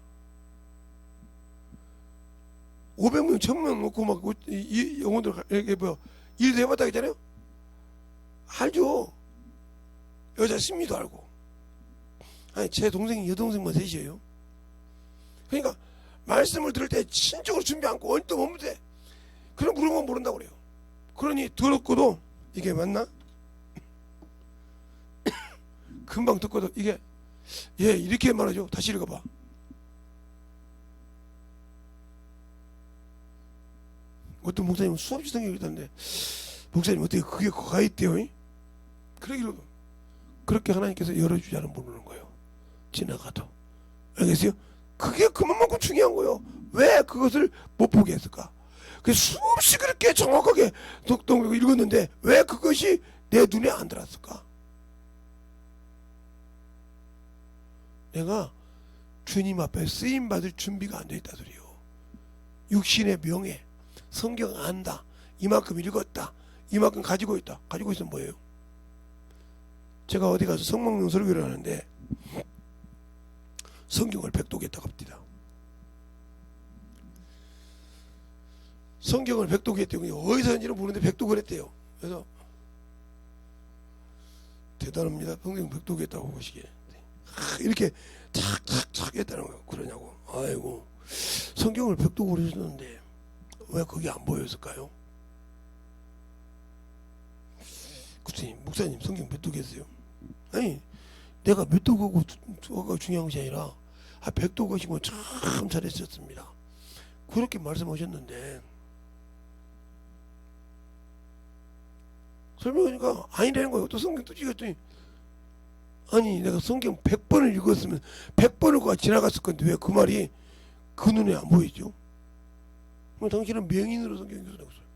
Speaker 1: 500명 1000명 놓고 막 이 영혼들 이렇게 뭐 일도 해봤다 했잖아요. 알죠. 여자 심리도 알고. 아니 제 동생이 여동생만 셋이에요. 그러니까 말씀을 들을 때 신적으로 준비 않고 언뜻 없는 데 그런 물어보면 모른다고 그래요. 그러니 들었고도 이게 맞나? 금방 듣고도 이게 이렇게 말하죠. 다시 읽어봐. 어떤 목사님은 수없이 성경 읽던데 목사님 어떻게 그게 거가 있대요? 그러기로도 그렇게 하나님께서 열어주지 않으면 모르는 거예요. 지나가도. 알겠어요? 그게 그만큼 중요한 거예요. 왜 그것을 못 보게 했을까? 그 수없이 그렇게 정확하게 독독 읽었는데 왜 그것이 내 눈에 안 들어왔을까? 내가 주님 앞에 쓰임받을 준비가 안 돼 있다 소리요. 육신의 명예, 성경 안다, 이만큼 읽었다, 이만큼 가지고 있다. 가지고 있으면 뭐예요? 제가 어디 가서 성막령 설교를 하는데 성경을 백독했다고 합니다. 성경을 백독했대요. 어디서 한지는 모르는데 백독을 했대요. 그래서 대단합니다. 성경 백독했다고 보시기에 이렇게 착착착 했다는 거예요. 그러냐고. 아이고, 성경을 백독을 했었는데 왜 그게 안 보였을까요? 목사님 성경 백독했어요. 아니 내가 몇 독하고 중요한 것이 아니라 백독하시고 참 잘했었습니다. 그렇게 말씀하셨는데 설명하니까 아니라는 거예요. 또 성경 또 찍었더니 아니 내가 성경 100번을 읽었으면 100번을 지나갔을 건데 왜 그 말이 그 눈에 안 보이죠? 당신은 명인으로 성경 읽었어요.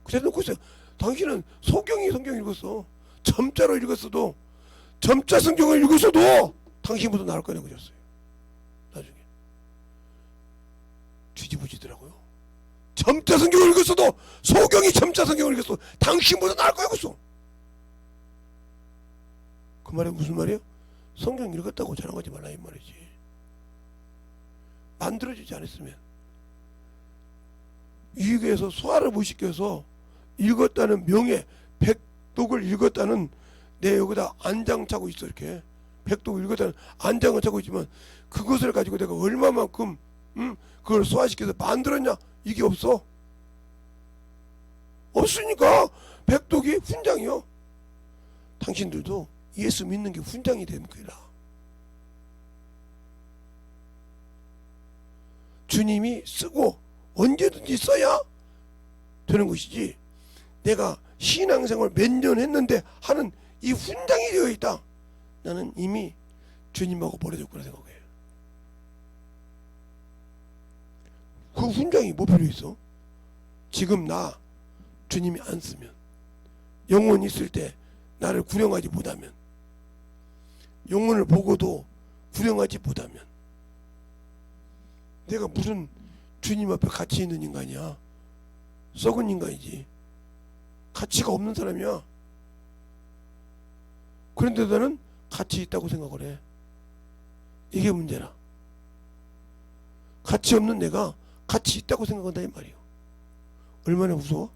Speaker 1: 그래서 놓고 있어요. 당신은 성경 읽었어. 점자로 읽었어도 점자 성경을 읽었어도 당신보다 나을 거냐고 그러셨어요. 나중에 뒤집어지더라고요. 점자 성경을 읽었어도 소경이 점자 성경을 읽었어 당신보다 나을 거냐고 그랬어. 그 말이 무슨 말이에요? 성경 읽었다고 자랑하지 말라 이 말이지. 만들어지지 않았으면 유익에서 소화를 못 시켜서 읽었다는 명예, 백독을 읽었다는 내 여기다 안장 차고 있어. 이렇게 백독 여기다 안장을 차고 있지만 그것을 가지고 내가 얼마만큼 그걸 소화시켜서 만들었냐? 이게 없어. 없으니까 백독이 훈장이요. 당신들도 예수 믿는 게 훈장이 되는 거라. 주님이 쓰고 언제든지 써야 되는 것이지, 내가 신앙생활 몇 년 했는데 하는 이 훈장이 되어 있다. 나는 이미 주님하고 버려졌구나 생각해요. 그 훈장이 뭐 필요 있어? 지금 나 주님이 안 쓰면, 영혼이 있을 때 나를 구령하지 못하면, 영혼을 보고도 구령하지 못하면 내가 무슨 주님 앞에 가치 있는 인간이야? 썩은 인간이지. 가치가 없는 사람이야. 그런데 나는 가치 있다고 생각을 해. 이게 문제라. 가치 없는 내가 가치 있다고 생각한다 이 말이에요. 얼마나 무서워?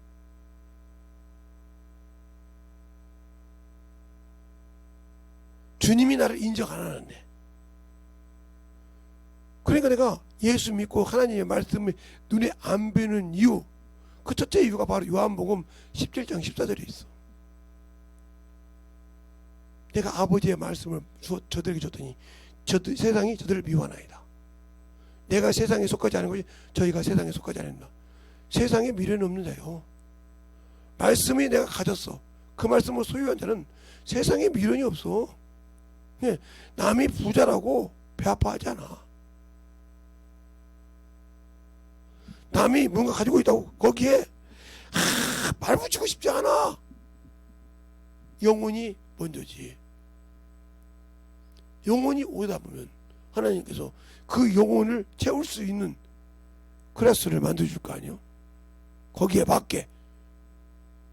Speaker 1: 주님이 나를 인정 안 하는데. 그러니까 내가 예수 믿고 하나님의 말씀이 눈에 안 보이는 이유, 그 첫째 이유가 바로 요한복음 17장 14절에 있어. 내가 아버지의 말씀을 저들에게 줬더니 세상이 저들을 미워하나이다. 내가 세상에 속하지 않은 것이 저희가 세상에 속하지 않는다. 세상에 미련이 없는 자요. 말씀이 내가 가졌어. 그 말씀을 소유한 자는 세상에 미련이 없어. 남이 부자라고 배 아파하지 않아. 남이 뭔가 가지고 있다고 거기에 발 붙이고 싶지 않아. 영혼이 먼저지. 영혼이 오다 보면 하나님께서 그 영혼을 채울 수 있는 클래스를 만들어줄 거 아니요? 거기에 맞게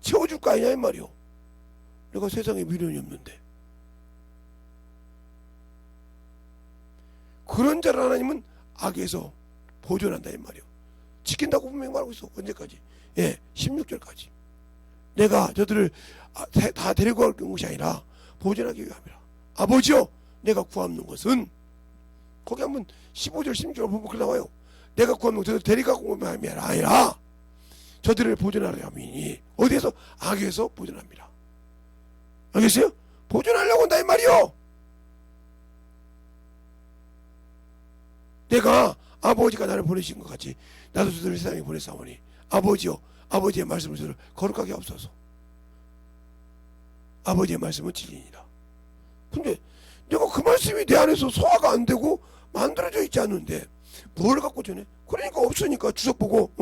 Speaker 1: 채워줄 거 아니냐 이 말이요. 내가 세상에 미련이 없는데. 그런 자를 하나님은 악에서 보존한다 이 말이요. 지킨다고 분명히 말하고 있어. 언제까지? 16절까지. 내가 저들을 다 데리고 갈 것이 아니라 보존하기 위함이라. 아버지여, 내가 구하는 것은, 거기 한번 15절 16절 보면 그렇게 나와요. 내가 구하는 것은 저들을 데리고 갈 것이 아니라 저들을 보존하려 함이니. 어디에서? 악에서 보존합니다. 알겠어요? 보존하려고 한다 이 말이요. 내가 아버지가 나를 보내신 것 같이 나도 저들을 세상에 보냈사오니 아버지여, 아버지의 말씀을 저를 거룩하게 하옵소서. 아버지의 말씀은 진리니라. 근데 내가 그 말씀이 내 안에서 소화가 안 되고 만들어져 있지 않는데 뭘 갖고 전해? 그러니까 없으니까 주석 보고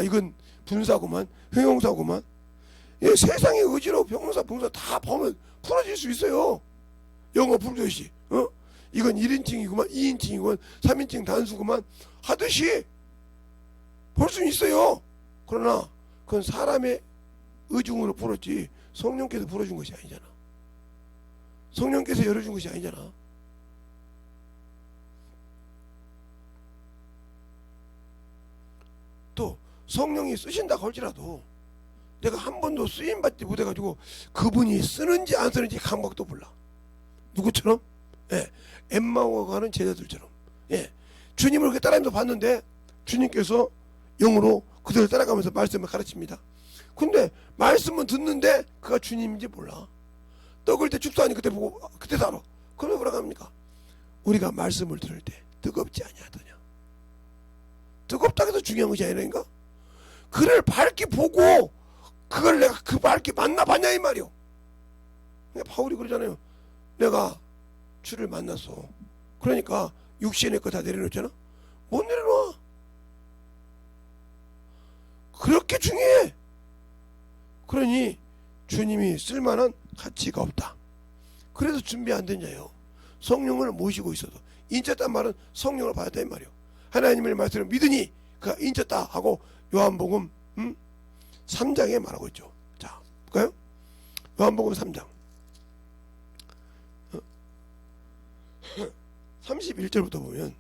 Speaker 1: 이건 분사구만, 형용사구만. 세상의 의지로 병사 분사 다 보면 풀어질 수 있어요. 영어 풀듯이. 이건 1인칭이구만, 2인칭이구만, 3인칭 단수구만 하듯이 볼 수 있어요. 그러나 그건 사람의 의중으로 풀었지 성령께서 풀어준 것이 아니잖아. 성령께서 열어준 것이 아니잖아. 또 성령이 쓰신다고 할지라도 내가 한 번도 쓰임받지 못해가지고 그분이 쓰는지 안 쓰는지 감각도 몰라. 누구처럼? 엠마오가 가는 제자들처럼. 주님을 그렇게 따라하면서 봤는데 주님께서 영으로 그들을 따라가면서 말씀을 가르칩니다. 근데 말씀은 듣는데 그가 주님인지 몰라. 떡을 때 축사하니 그때 보고 그때 살아. 그러면 뭐라고 합니까? 우리가 말씀을 들을 때 뜨겁지 아니하더냐. 뜨겁다고 해서 중요한 것이 아니라니까. 그를 밝게 보고 그걸 내가 그 밝게 만나봤냐 이 말이요. 바울이 그러잖아요. 내가 주를 만났어. 그러니까 육신의 거 다 내려놓잖아. 못 내려놔. 그렇게 중요해. 그러니 주님이 쓸만한 가치가 없다. 그래서 준비 안 된 자요. 성령을 모시고 있어도 인쳤단 말은 성령을 받았다 이 말이요. 하나님의 말씀을 믿으니 그가 인쳤다 하고 요한복음 3장에 말하고 있죠. 자, 볼까요? 요한복음 3장 31절부터 보면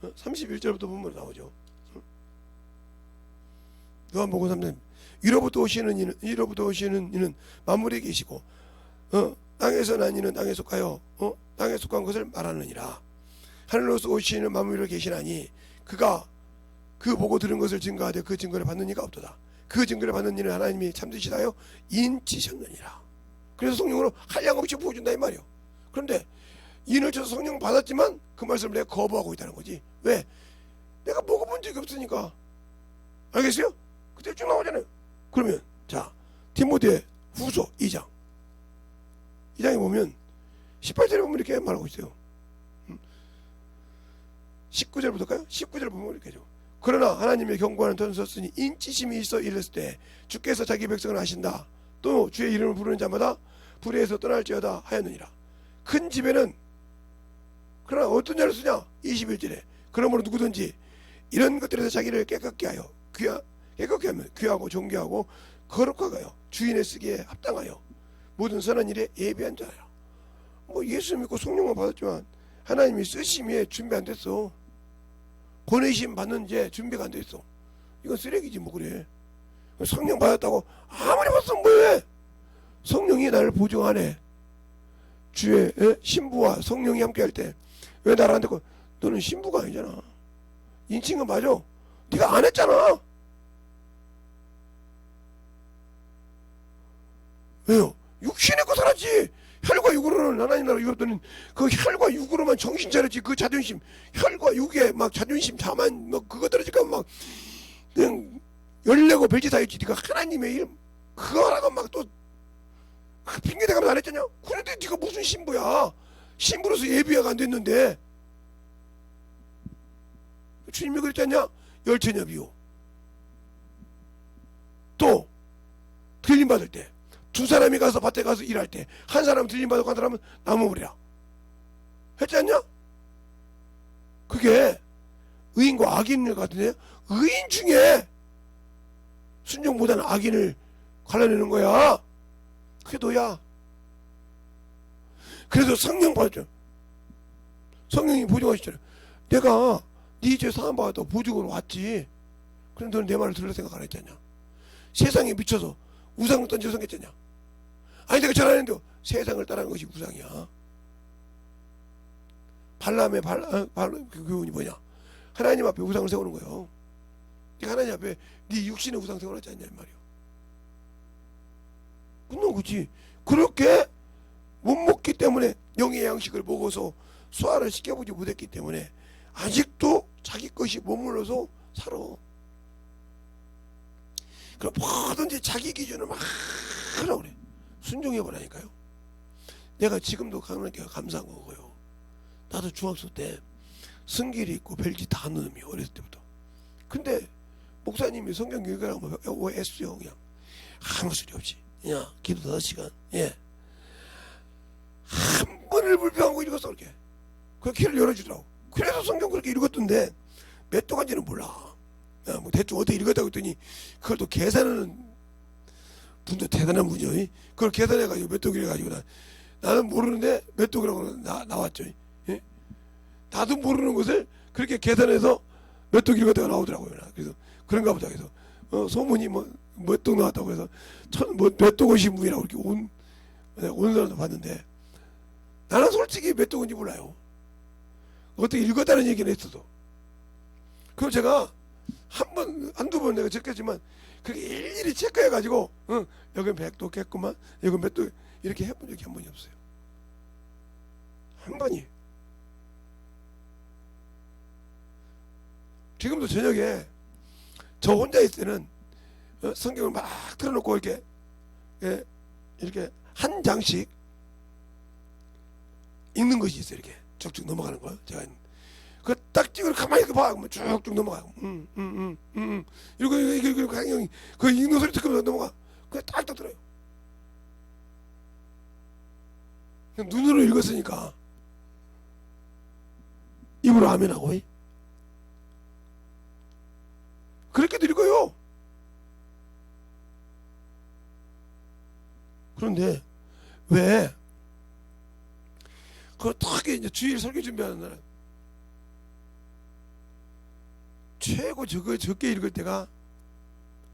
Speaker 1: 31절부터 보면 나오죠. 요한복음 3장 위로부터 오시는 이는 만물에 계시고 땅에서 난 이는 땅에 속하여 땅에 속한 것을 말하느니라. 하늘로서 오시는 만물 위에 계시나니 그가 그 보고 들은 것을 증거하되 그 증거를 받는 이가 없도다. 그 증거를 받는 이는 하나님이 참되시다요 인치셨느니라. 그래서 성령으로 한량없이 부어준다 이 말이요. 그런데 인을 쳐서 성령 받았지만 그 말씀을 내가 거부하고 있다는 거지. 왜? 내가 먹어본 적이 없으니까. 알겠어요? 그때 쭉 나오잖아요. 그러면 자 디모데 후서 2장에 보면 18절에 보면 이렇게 말하고 있어요. 19절부터 가요? 19절 보면 이렇게 하죠. 그러나 하나님의 경고하는 던섰으니 인치심이 있어 이랬을 때 주께서 자기 백성을 하신다. 또 주의 이름을 부르는 자마다 불의에서 떠날지어다 하였느니라. 큰 집에는 그러나 어떤 자를 쓰냐? 21절에 그러므로 누구든지 이런 것들에서 자기를 깨끗게 하여 깨끗게 하면 귀하고 존귀하고 거룩하가요 주인의 쓰기에 합당하여 모든 선한 일에 예비한 자야. 뭐 예수 믿고 성령만 받았지만 하나님이 쓰심에 준비 안 됐어. 보내심 받는 게 준비가 안 됐어. 이건 쓰레기지 뭐. 그래 성령 받았다고 아무리 봤으면 뭐해. 성령이 나를 보증하네. 주의 신부와 성령이 함께 할 때 왜 나를 안 듣고 너는 신부가 아니잖아. 인친 건 맞아. 네가 안 했잖아. 왜요? 육신의 거 살았지. 혈과 육으로는 하나님 나라 유럽도는 그 혈과 육으로만 정신 차렸지. 그 자존심 혈과 육에 막 자존심 자만 뭐 그거 떨어질까 막 그냥 열내고 별짓 다 했지. 네가 하나님의 일 그거라고 막 또 핑계대가면서 안 했잖냐. 그런데 네가 무슨 신부야. 신부로서 예비가 안 됐는데. 주님이 그랬잖냐. 열처녀 비유. 또 들림받을 때 두 사람이 가서 밭에 가서 일할 때 한 사람은 들림받고 한 사람은 나무물이라 했지 않냐? 그게 의인과 악인을 같은데 의인 중에 순종 못하는 악인을 갈라내는 거야. 그게 너야. 그래서 성령 받았죠. 성령이 보증하시잖아요. 내가 네 죄 사함 받았다고 보증으로 왔지. 그럼 너는 내 말을 들을 생각 안 했잖냐. 세상에 미쳐서 우상을 던져 섬겼잖냐. 아니 내가 잘하는데 세상을 따르는 것이 우상이야. 발람의 그 교훈이 뭐냐. 하나님 앞에 우상을 세우는 거예요. 네가 하나님 앞에 네 육신의 우상 세워놨지 않냐 이 말이야. 끝난 거지. 그렇게 못 먹기 때문에 영의 양식을 먹어서 소화를 시켜보지 못했기 때문에 아직도 자기 것이 머물러서 살아. 그럼 뭐든지 자기 기준을 막 하라고 그래. 순종해보라니까요. 내가 지금도 하나님께 감사한 거고요. 나도 중학교 때 승길이 있고 별짓 다 하는 놈이 어렸을 때부터. 근데 목사님이 성경 교육을 하면 했어요. 그냥 아무 소리 없이 그냥 기도 5시간 한 번을 불평하고 읽었어. 그렇게 그 길을 열어주더라고. 그래서 성경 그렇게 읽었던데 몇 동안지는 몰라. 뭐 대충 어떻게 읽었다고 했더니 그걸 또 계산하는 분도 대단한 분이요. 그걸 계산해가지고 몇 독일 해가지고 나는 모르는데 몇 독이라고 나왔죠. 예? 나도 모르는 것을 그렇게 계산해서 몇 독일 갖다가 나오더라고요. 그래서 그런가 보다. 그래서 소문이 뭐 몇 독 나왔다고 해서 몇 독 오신 분이라고 이렇게 온 사람도 봤는데 나는 솔직히 몇 독인지 몰라요. 어떻게 읽었다는 얘기는 했어도. 그럼 제가 한두 번 내가 적겠지만 그렇게 일일이 체크해가지고 여긴 100독 했구만 여긴 몇 독 이렇게 해본 적이 한 번이 없어요. 한 번이. 지금도 저녁에 저 혼자 있을 때는 성경을 막 틀어놓고 이렇게 한 장씩 읽는 것이 있어요. 이렇게 쭉쭉 넘어가는 거. 제가 그 딱지를 가만히 봐. 쭉쭉 넘어가요. 이러고 강영이 그 읽는 소리 듣고 넘어가. 그게 딱딱 들어요. 그냥 눈으로 읽었으니까 입으로 아멘하고 그렇게도 읽어요. 그런데 왜 그 딱 이제 주일 설교 준비하는 날은 최고 적게 읽을 때가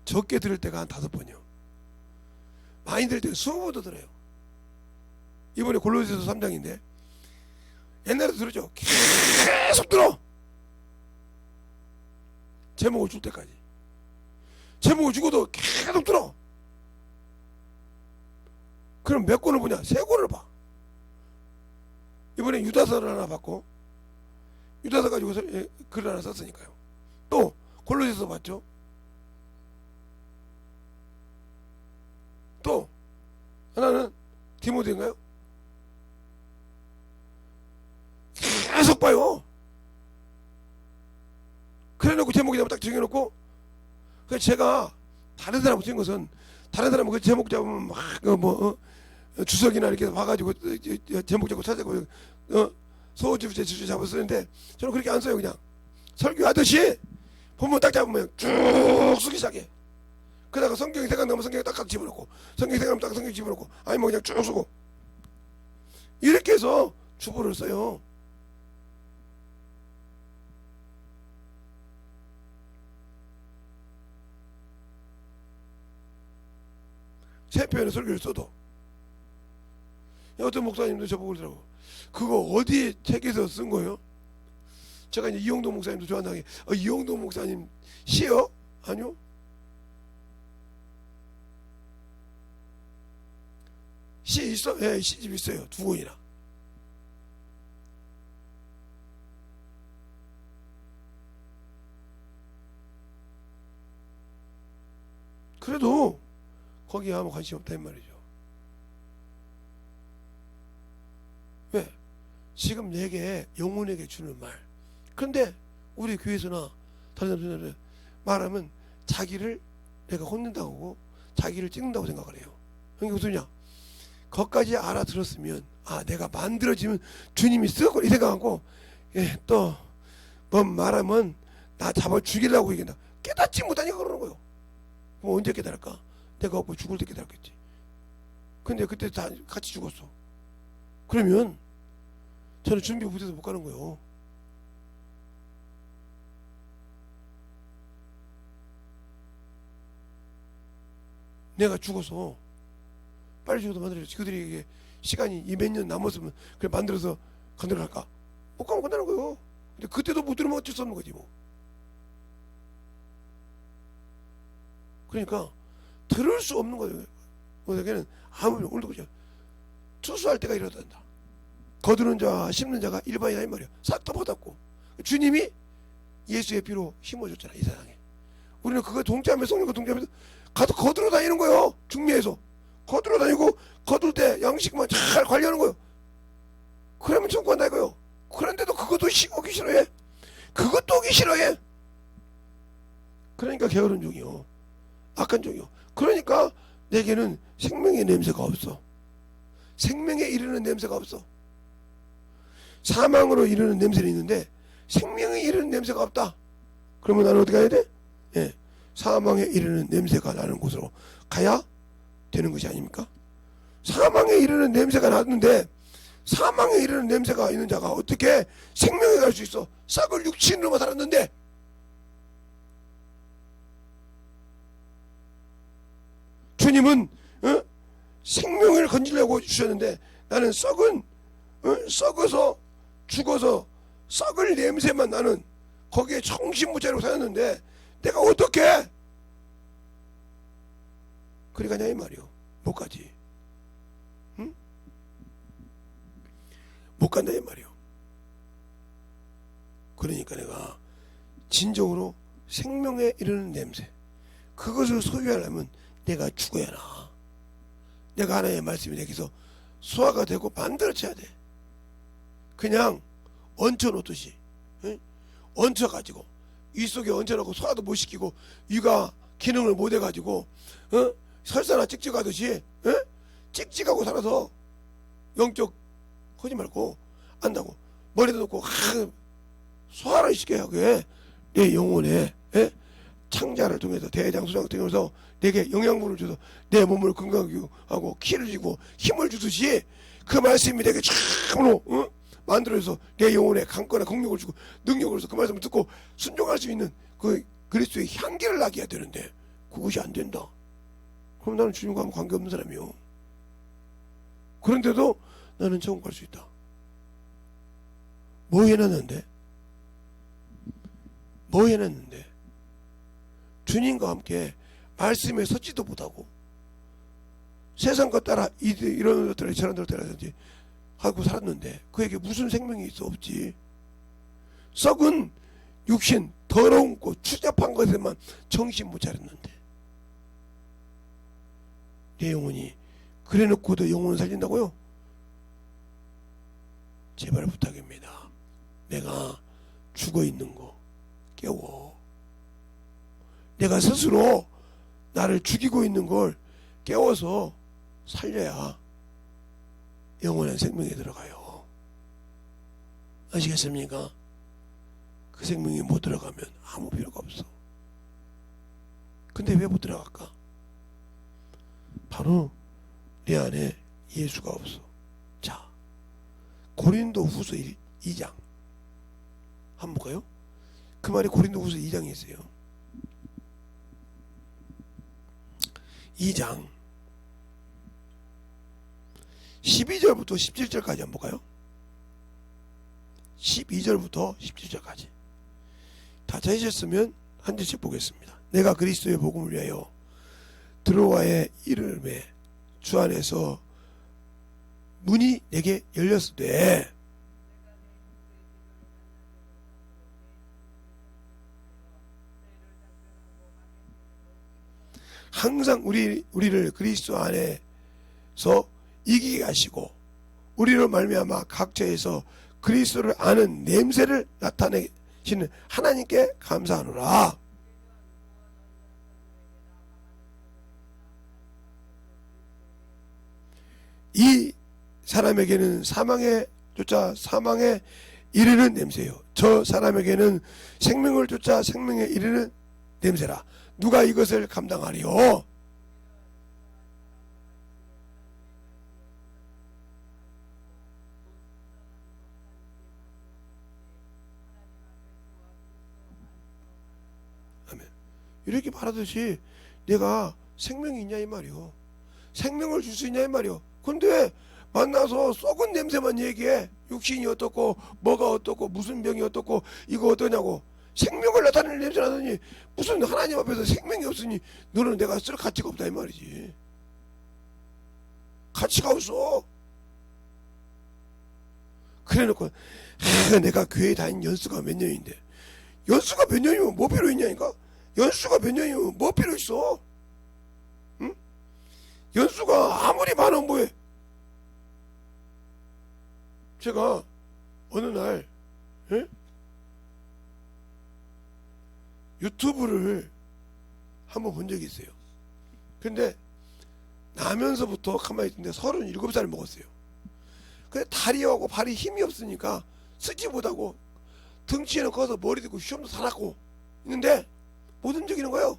Speaker 1: 적게 들을 때가 한 5번이요. 많이 들을 때는 20번도 들어요. 이번에 골로새서 3장인데 옛날에 들었죠. 계속 들어. 제목을 줄 때까지. 제목을 주고도 계속 들어. 그럼 몇 권을 보냐? 3권을 봐. 이번에 유다서를 하나 봤고, 유다서 가지고 글을 하나 썼으니까요. 또 골로새서 봤죠. 또 하나는 디모데인가요? 계속 봐요. 그래놓고 제목이 딱 정해놓고, 그래서 제가 다른 사람 쓴 것은, 다른 사람은 그 제목 잡으면 막 주석이나 이렇게 와가지고 제목 잡고 찾아고 소주 주제 잡아 쓰는데, 저는 그렇게 안 써요. 그냥 설교하듯이 본문 딱 잡으면 쭉 쓰기 시작해. 그러다가 성경이 생각나면 성경에 딱 집어넣고, 성경이 생각나면 딱 성경 집어넣고, 아니면 그냥 쭉 쓰고, 이렇게 해서 주보를 써요. 새 표현의 설교를 써도. 어떤 목사님도 저보고 그러더라고. 그거 어디 책에서 쓴 거예요? 제가 이제 이용동 목사님도 좋아한다는 게, 이용동 목사님 시요? 아니요. 시 있어? 예, 시집 있어요. 2권이나. 그래도 거기에 아무 관심 없다 이 말이죠. 왜? 지금 내게 영혼에게 주는 말. 그런데 우리 교회에서나 다른 사람들 말하면 자기를 내가 혼낸다고 하고 자기를 찍는다고 생각을 해요. 그게 무슨 소리냐? 거기까지 알아들었으면, 아, 내가 만들어지면 주님이 쓰고 이 생각하고, 예, 또 뭐 말하면 나 잡아 죽이려고 얘기한다. 깨닫지 못하니까 그러는 거예요. 그럼 언제 깨달을까? 내가 없고 죽을 때 깨달았겠지. 근데 그때 다 같이 죽었어. 그러면 저는 준비 못해서 못 가는 거예요. 내가 죽어서 빨리 죽어서 만들어야지. 그들이 이게 시간이 이 몇 년 남았으면 그래 만들어서 건드려갈까? 못 가면 건드는 거예요. 근데 그때도 못 들으면 어쩔 수 없는 거지 뭐. 그러니까 들을 수 없는 거예요. 너에게는 아무리 오늘도 그죠. 투수할 때가 이러단다. 거두는 자와 심는 자가 일반이다 이 말이야. 싹 다 받았고 주님이 예수의 피로 심어줬잖아 이 세상에. 우리는 그거 동참해 성령과 동참해서 가서 거두러 다니는 거예요. 중미에서 거두러 다니고 거둘 때 양식만 잘 관리하는 거예요. 그러면 천국 간다 이거요. 그런데도 그것도 오기 싫어해. 그것도 오기 싫어해. 그러니까 게으른 종이요. 악한 종이요. 그러니까 내게는 생명의 냄새가 없어. 생명에 이르는 냄새가 없어. 사망으로 이르는 냄새는 있는데 생명에 이르는 냄새가 없다. 그러면 나는 어디 가야 돼? 예, 사망에 이르는 냄새가 나는 곳으로 가야 되는 것이 아닙니까? 사망에 이르는 냄새가 나는데 사망에 이르는 냄새가 있는 자가 어떻게 생명에 갈 수 있어? 싹을 육신으로만 살았는데. 주님은 생명을 건지려고 주셨는데 나는 썩은 썩어서 죽어서 썩을 냄새만 나는 거기에 정신 못 차리고 살았는데 내가 어떻게 그리 가냐 이 말이요. 못 가지. 응? 못 간다 이 말이요. 그러니까 내가 진정으로 생명에 이르는 냄새 그것을 소유하려면 내가 죽어야 나. 내가 하나님의 말씀이 내게서 소화가 되고 만들어져야 돼. 그냥 얹혀놓듯이 얹혀가지고 위 속에 얹혀놓고 소화도 못 시키고 위가 기능을 못 해가지고 설사나 찍찍하듯이 찍찍하고 살아서 영적 하지 말고 안다고 머리도 놓고 소화를 시켜야 그게 내 영혼에 창자를 통해서 대장수장을 통해서 내게 영양분을 줘서 내 몸을 건강하게 하고 키를 주고 힘을 주듯이 그 말씀이 내게 참으로 만들어서 내 영혼에 강건한 공력을 주고 능력을 줘서 그 말씀을 듣고 순종할 수 있는 그 그리스도의 향기를 나게 해야 되는데 그것이 안 된다. 그럼 나는 주님과 아무 관계없는 사람이요. 그런데도 나는 천국 갈 수 있다. 뭐 해놨는데? 뭐 해놨는데? 주님과 함께 말씀에 섰지도 못하고 세상 것 따라 이런 것들을 저런 것들 따라든지 하고 살았는데 그에게 무슨 생명이 있어? 없지. 썩은 육신, 더러운 것, 추잡한 것에만 정신 못 차렸는데 내 영혼이 그래 놓고도 영혼을 살린다고요? 제발 부탁입니다. 내가 죽어있는 거 깨워. 내가 스스로 나를 죽이고 있는 걸 깨워서 살려야 영원한 생명에 들어가요. 아시겠습니까? 그 생명이 못 들어가면 아무 필요가 없어. 근데 왜 못 들어갈까? 바로 내 안에 예수가 없어. 자, 고린도후서 2장 한번 볼까요? 그 말이 고린도후서 2장에 있어요. 2장 12절부터 17절까지 한번 볼까요? 12절부터 17절까지 다 찾으셨으면 한 절씩 보겠습니다. 내가 그리스도의 복음을 위하여 드로아에 이르매 주 안에서 문이 내게 열렸으되 항상 우리를 그리스도 안에서 이기게 하시고 우리로 말미암아 각처에서 그리스도를 아는 냄새를 나타내시는 하나님께 감사하노라. 이 사람에게는 사망에 이르는 냄새요. 저 사람에게는 생명을 쫓아 생명에 이르는 냄새라. 누가 이것을 감당하리요? 아멘. 이렇게 말하듯이 내가 생명이 있냐 이 말이요. 생명을 줄 수 있냐 이 말이요. 근데 만나서 썩은 냄새만 얘기해. 육신이 어떻고 뭐가 어떻고 무슨 병이 어떻고 이거 어떠냐고. 생명을 나타내는 냄새 나더니 무슨 하나님 앞에서 생명이 없으니 너는 내가 쓸 가치가 없다 이 말이지. 가치가 없어. 그래놓고 내가 교회 다닌 연수가 몇 년인데 연수가 몇 년이면 뭐 필요 있냐니까. 연수가 몇 년이면 뭐 필요 있어. 응? 연수가 아무리 많으면 뭐해. 제가 어느 날 유튜브를 한번 본 적이 있어요. 근데 나면서부터 가만히 있는데 37살 먹었어요. 근데 다리하고 발이 힘이 없으니까 쓰지 못하고 등치는 커서 머리 들고 시험도 사놨고 있는데 못 움직이는 거예요.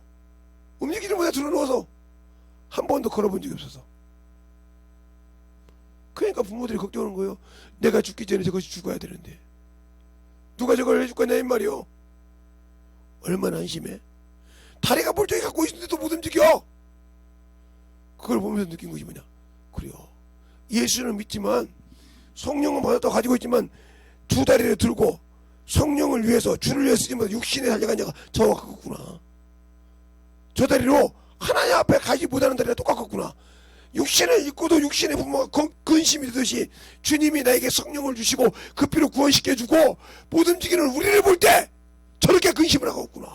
Speaker 1: 움직이는 거야. 들어누워서 한 번도 걸어본 적이 없어서. 그러니까 부모들이 걱정하는 거예요. 내가 죽기 전에 저것이 죽어야 되는데 누가 저걸 해줄 거냐 이 말이요. 얼마나 안심해. 다리가 멀쩡히 갖고 있는데도 못 움직여. 그걸 보면서 느낀 것이 뭐냐. 그래요. 예수는 믿지만 성령은 받았다고 가지고 있지만 두 다리를 들고 성령을 위해서 주를 위해서 쓰지만 육신에 달려간 자가 저와 같구나. 저 다리로 하나님 앞에 가지 못하는 다리가 똑같구나. 육신을 입고도 육신의 부모가 근심이 되듯이 주님이 나에게 성령을 주시고 그 피로 구원시켜주고 못 움직이는 우리를 볼 때 저렇게 근심을 하고 있구나.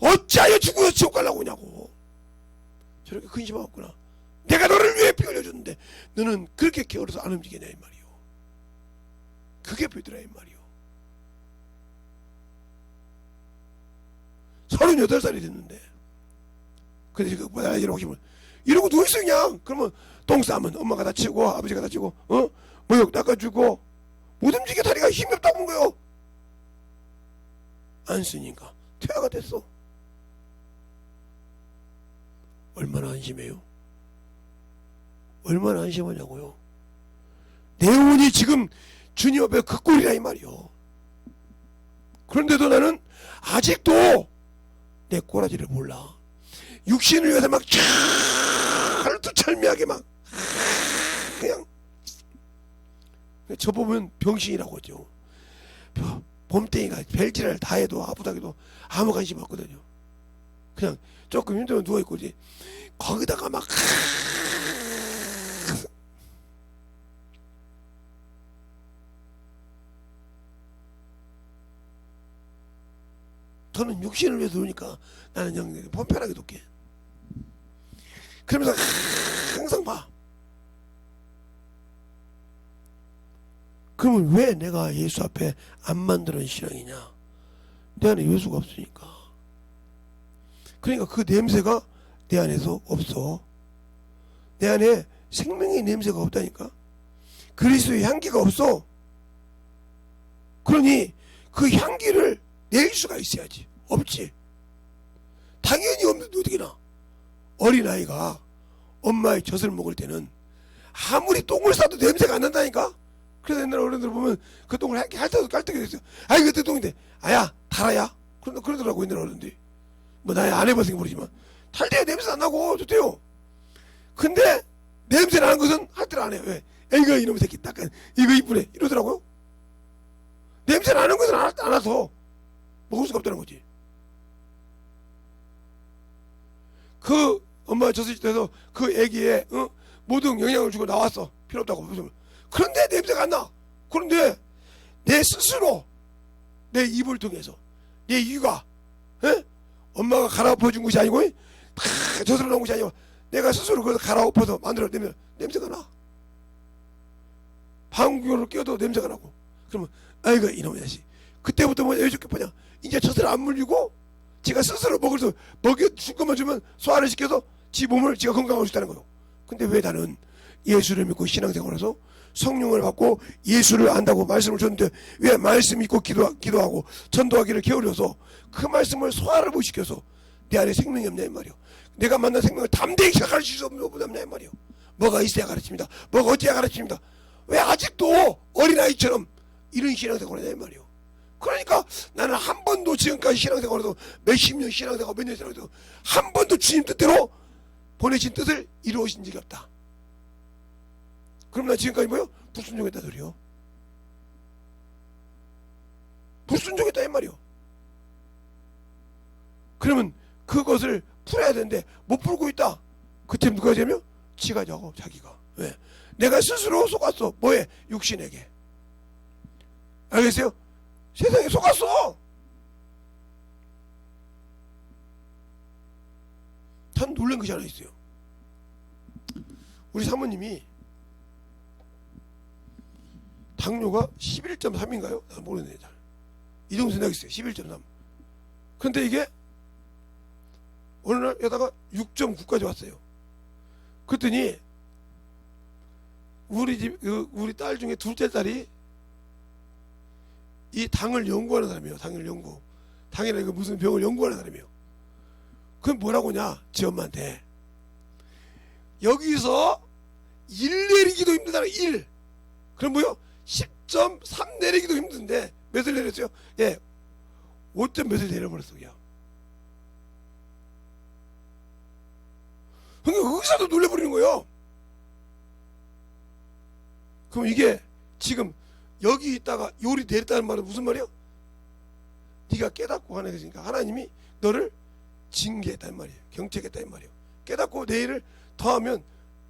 Speaker 1: 어찌하여 죽어서 지옥 가려고 오냐고. 저렇게 근심하고 있구나. 내가 너를 위해 피 흘려줬는데 너는 그렇게 게을러서 안 움직이냐 이 말이요. 그게 베드로야 이 말이요. 38살이 됐는데 근데 그 나이로 오시면 이러고 누워있어 그냥. 그러면 똥 싸면 엄마가 다치고 아버지가 다치고 모욕 닦아주고 못 움직여. 다리가 힘이 없다고 한 거예요. 안 쓰니까 퇴화가 됐어. 얼마나 안심해요? 얼마나 안심하냐고요. 내 영혼이 지금 주님 앞에 그 꼴이라 이 말이요. 그런데도 나는 아직도 내 꼬라지를 몰라. 육신을 위해서 막 철두철미하게 막 그냥 저 보면 병신이라고 하죠. 봄땡이가 별짓을 다 해도 아프다기도 아무 관심 없거든요. 그냥 조금 힘들면 누워있고 이제 거기다가 막 저는 육신을 위해서 노니까 나는 그냥 편편하게 놓게. 그러면서 항상 봐. 그러면 왜 내가 예수 앞에 안 만드는 신앙이냐? 내 안에 예수가 없으니까. 그러니까 그 냄새가 내 안에서 없어. 내 안에 생명의 냄새가 없다니까. 그리스도의 향기가 없어. 그러니 그 향기를 낼 수가 있어야지. 없지. 당연히 없는데 어떻게 나. 어린아이가 엄마의 젖을 먹을 때는 아무리 똥을 싸도 냄새가 안 난다니까. 그래서 옛날 어른들 보면 그 똥을 할 때도 깔때기 됐어요. 아이 그때 똥인데 아야 달아야 그러더라고 옛날 어른들이. 뭐 나 안 해봐서 모르지만 탈 때 냄새 안 나고 좋대요. 근데 냄새 나는 것은 할 때를 안 해요. 왜? 에이그 이놈의 새끼 약간 이거 이쁘네 이러더라고요. 냄새 나는 것은 안 와서 먹을 수가 없다는 거지. 그 엄마가 젖을 때서 그 애기에 모든 영양을 주고 나왔어. 필요 없다고. 그런데 냄새가 안 나. 그런데 내 스스로 내 입을 통해서 내 위가 엄마가 갈아엎어준 것이 아니고 젖으로 나온 것이 아니고 내가 스스로 그걸 갈아엎어서 만들어 냄새가 나. 방구를 껴도 냄새가 나고. 그러면 아이고 이놈의 자식. 그때부터 뭐 왜 좋게 보냐. 이제 젖을 안 물리고 지가 스스로 먹여준 것만 주면 소화를 시켜서 지 몸을 지가 건강할 수 있다는 거예요. 근데 왜 나는 예수를 믿고 신앙생활해서 성령을 받고 예수를 안다고 말씀을 줬는데 왜 말씀 믿고 기도하고 전도하기를 게으려서 그 말씀을 소화를 못 시켜서 내 안에 생명이 없냐 이 말이요. 내가 만난 생명을 담대히 가르칠 수 없냐 이 말이요. 뭐가 있어야 가르칩니다. 뭐가 어찌해야 가르칩니다. 왜 아직도 어린아이처럼 이런 신앙생활을 하냐 이 말이요. 그러니까 나는 한 번도 지금까지 신앙생활에도 몇십 년 신앙생활 몇 년 신앙생활에도 한 번도 주님 뜻대로 보내신 뜻을 이루어진 적이 없다. 그럼 나 지금까지 뭐요? 불순종했다 소리요. 불순종했다 이 말이요. 그러면 그것을 풀어야 되는데 못 풀고 있다. 그때 누가 되면 지가 자고 자기가. 왜? 내가 스스로 속았어. 뭐에? 육신에게. 알겠어요? 세상에 속았어. 참 놀란 것이 하나 있어요. 우리 사모님이 당뇨가 11.3인가요? 난 모르겠네 잘. 이 정도 생각이 있어요. 11.3. 근데 이게 어느 날 여다가 6.9까지 왔어요. 그랬더니 우리 딸 중에 둘째 딸이 이 당을 연구하는 사람이에요. 당을 연구. 당이라 이거 무슨 병을 연구하는 사람이에요. 그럼 뭐라고 하냐? 지 엄마한테. 여기서 1 내리기도 힘들다. 1. 그럼 뭐요? 10.3 내리기도 힘든데 몇을 내렸어요? 예, 5점 몇을 내려버렸어 그냥. 그러니까 의사도 놀래버리는 거예요. 그럼 이게 지금 여기 있다가 요리 내렸다는 말은 무슨 말이야? 네가 깨닫고 하는 것이니까 하나님이 너를 징계했단 말이에요. 경책했단 말이에요. 깨닫고 내일을 더하면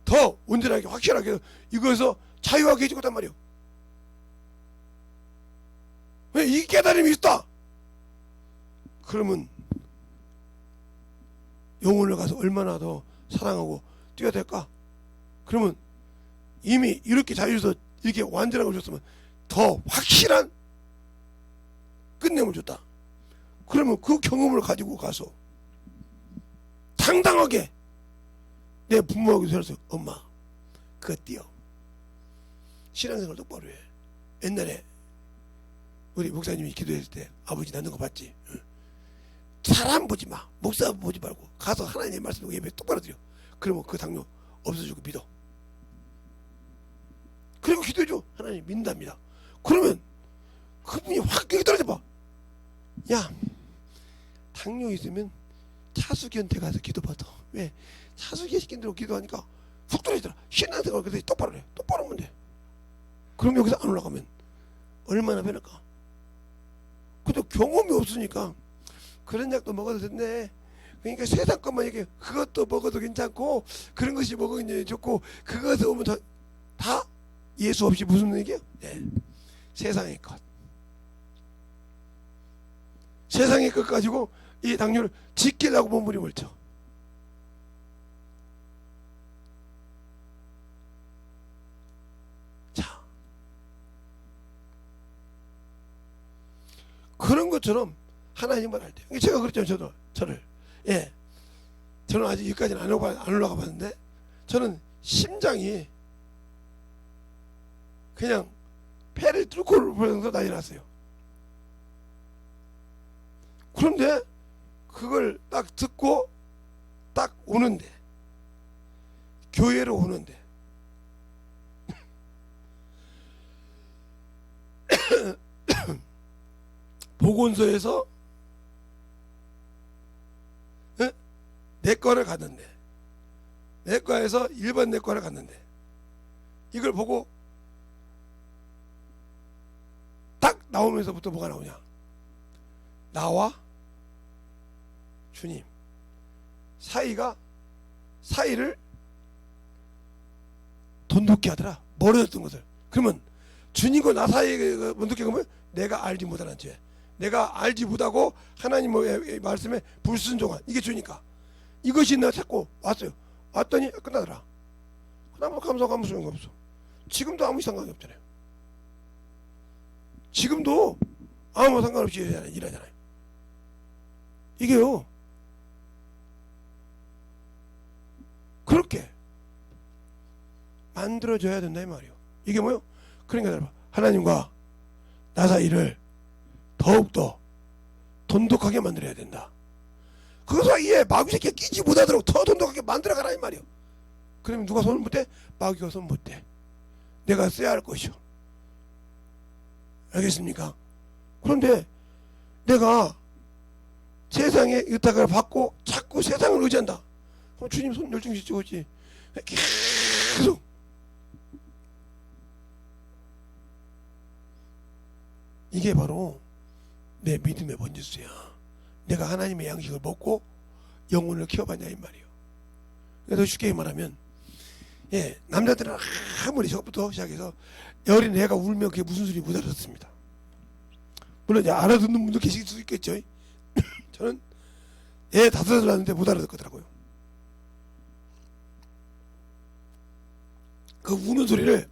Speaker 1: 더 온전하게 확실하게 이거에서 자유하게 해주고 있단 말이에요. 왜? 이 깨달음이 있다. 그러면 영혼을 가서 얼마나 더 사랑하고 뛰어야 될까? 그러면 이미 이렇게 자유에서 이렇게 완전한 걸 줬으면 더 확실한 끝냄을 줬다. 그러면 그 경험을 가지고 가서 당당하게 내 부모하고 살아서 엄마 그거 띄어. 신앙생활 똑바로 해. 옛날에 우리 목사님이 기도했을 때 아버지 낳는 거 봤지? 응. 사람 보지 마. 목사 보지 말고 가서 하나님의 말씀 예배 똑바로 드려. 그러면 그 당뇨 없어지고 믿어. 그리고 기도해줘. 하나님 믿는답니다. 그러면 그분이 확 여기 떨어져 봐. 야 당뇨 있으면 차수기한테 가서 기도받아. 왜? 차수기 시킨대로 기도하니까 훅 떨어지더라. 신나는 생각을 그래서 똑바로 해. 똑바로 하면 돼. 그럼 여기서 안 올라가면 얼마나 변할까? 근데 경험이 없으니까 그런 약도 먹어도 된대. 그러니까 세상 것만 얘기해. 그것도 먹어도 괜찮고 그런 것이 먹으면 좋고 그것을 오면 다 예수 없이 무슨 얘기야? 네. 세상의 것. 세상의 것 가지고 이 당뇨를 지키려고 몸부림을 쳐. 자, 그런 것처럼 하나님을 할 때, 제가 그랬죠. 저를 저는 아직 여기까지는 안 올라가 봤는데 저는 심장이 그냥 폐를 뚫고 보면서 난리 났어요. 그런데 그걸 딱 듣고 딱 오는데, 교회로 오는데 보건소에서 내과를 갔는데, 내과에서 일반 내과를 갔는데 이걸 보고 딱 나오면서부터 뭐가 나오냐? 나와 주님 사이를 돈독히 하더라. 멀어졌던 것을. 그러면 주님과 나 사이에 돈독히 하면 내가 알지 못하는 죄, 내가 알지 못하고 하나님의 말씀에 불순종한 이게 주니까 이것이 내가 찾고 왔어요. 왔더니 끝나더라. 그다음 감사하고 아무 소용이 없어. 지금도 아무 상관이 없잖아요. 지금도 아무 상관없이 일하잖아요. 이게요, 그렇게 만들어져야 된다 이 말이요. 이게 뭐요? 그러니까 하나님과 나 사이를 더욱더 돈독하게 만들어야 된다. 그 사이에 마귀 새끼가 끼지 못하도록 더 돈독하게 만들어가라 이 말이요. 그러면 누가 손을 못 대? 마귀가 손 못 대. 내가 써야 할 것이요. 알겠습니까? 그런데 내가 세상의 의탁을 받고 자꾸 세상을 의지한다. 그럼 주님 손 열중히 찍었지. 계속 이게 바로 내 믿음의 번지수야. 내가 하나님의 양식을 먹고 영혼을 키워봤냐 이 말이에요. 그래서 쉽게 말하면, 남자들은 아무리 저부터 시작해서 어린 애가 울면 그게 무슨 소리 못 알아듣습니다. 물론 이제 알아듣는 분도 계실 수 있겠죠. 저는 애 5살 낳았는데 못 알아듣더라고요. 그 우는 소리를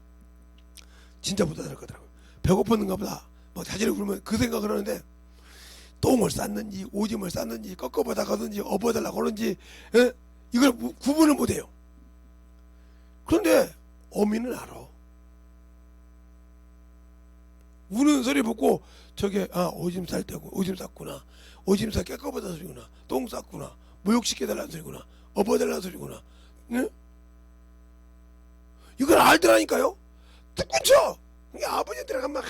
Speaker 1: 진짜 못 알아듣더라고요. 배고팠는가 보다 막 자지를 부르면 그 생각을 하는데, 똥을 쌌는지 오줌을 쌌는지 꺾어보다 가든지 업어달라고 하는지 이걸 구분을 못해요. 그런데 어미는 알아. 우는 소리 듣고 저게 오줌 쌀 때고 오줌 쌌구나, 오줌 쌀 꺾어보다 소리구나, 똥 쌌구나, 모욕시켜달라는 소리구나, 업어달라는 소리구나. 응? 이걸 알더라니까요. 듣고 쳐. 아버지들은 막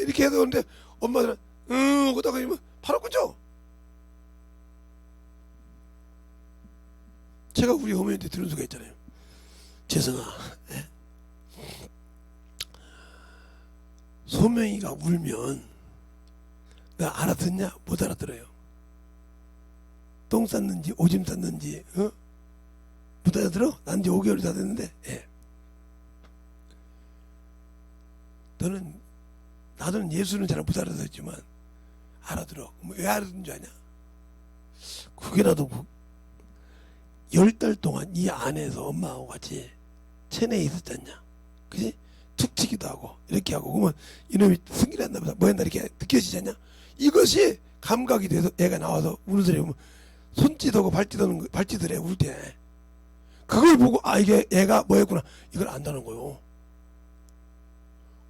Speaker 1: 이렇게 해서 그러는데 엄마들은 그러다가 이러면 바로 끊죠. 제가 우리 어머니한테 들은 수가 있잖아요. 재성아, 소명이가 울면 너 알아듣냐? 못 알아들어요. 똥 쌌는지 오줌 쌌는지 못 알아들어? 난 이제 5개월이 다 됐는데. 나는 예수는 잘 못 알아듣지만 알아들어. 왜 알아듣는 줄 아냐? 그게라도 10달 동안 이 안에서 엄마하고 같이 체내에 있었잖냐. 그지? 툭 치기도 하고 이렇게 하고 그러면 이놈이 승기를 한다 뭐 한다 이렇게 느껴지잖냐. 이것이 감각이 돼서 애가 나와서 우는 소리 보면 손짓하고 발짓을 해 울 때. 그걸 보고 이게 애가 뭐 했구나 이걸 안다는 거요.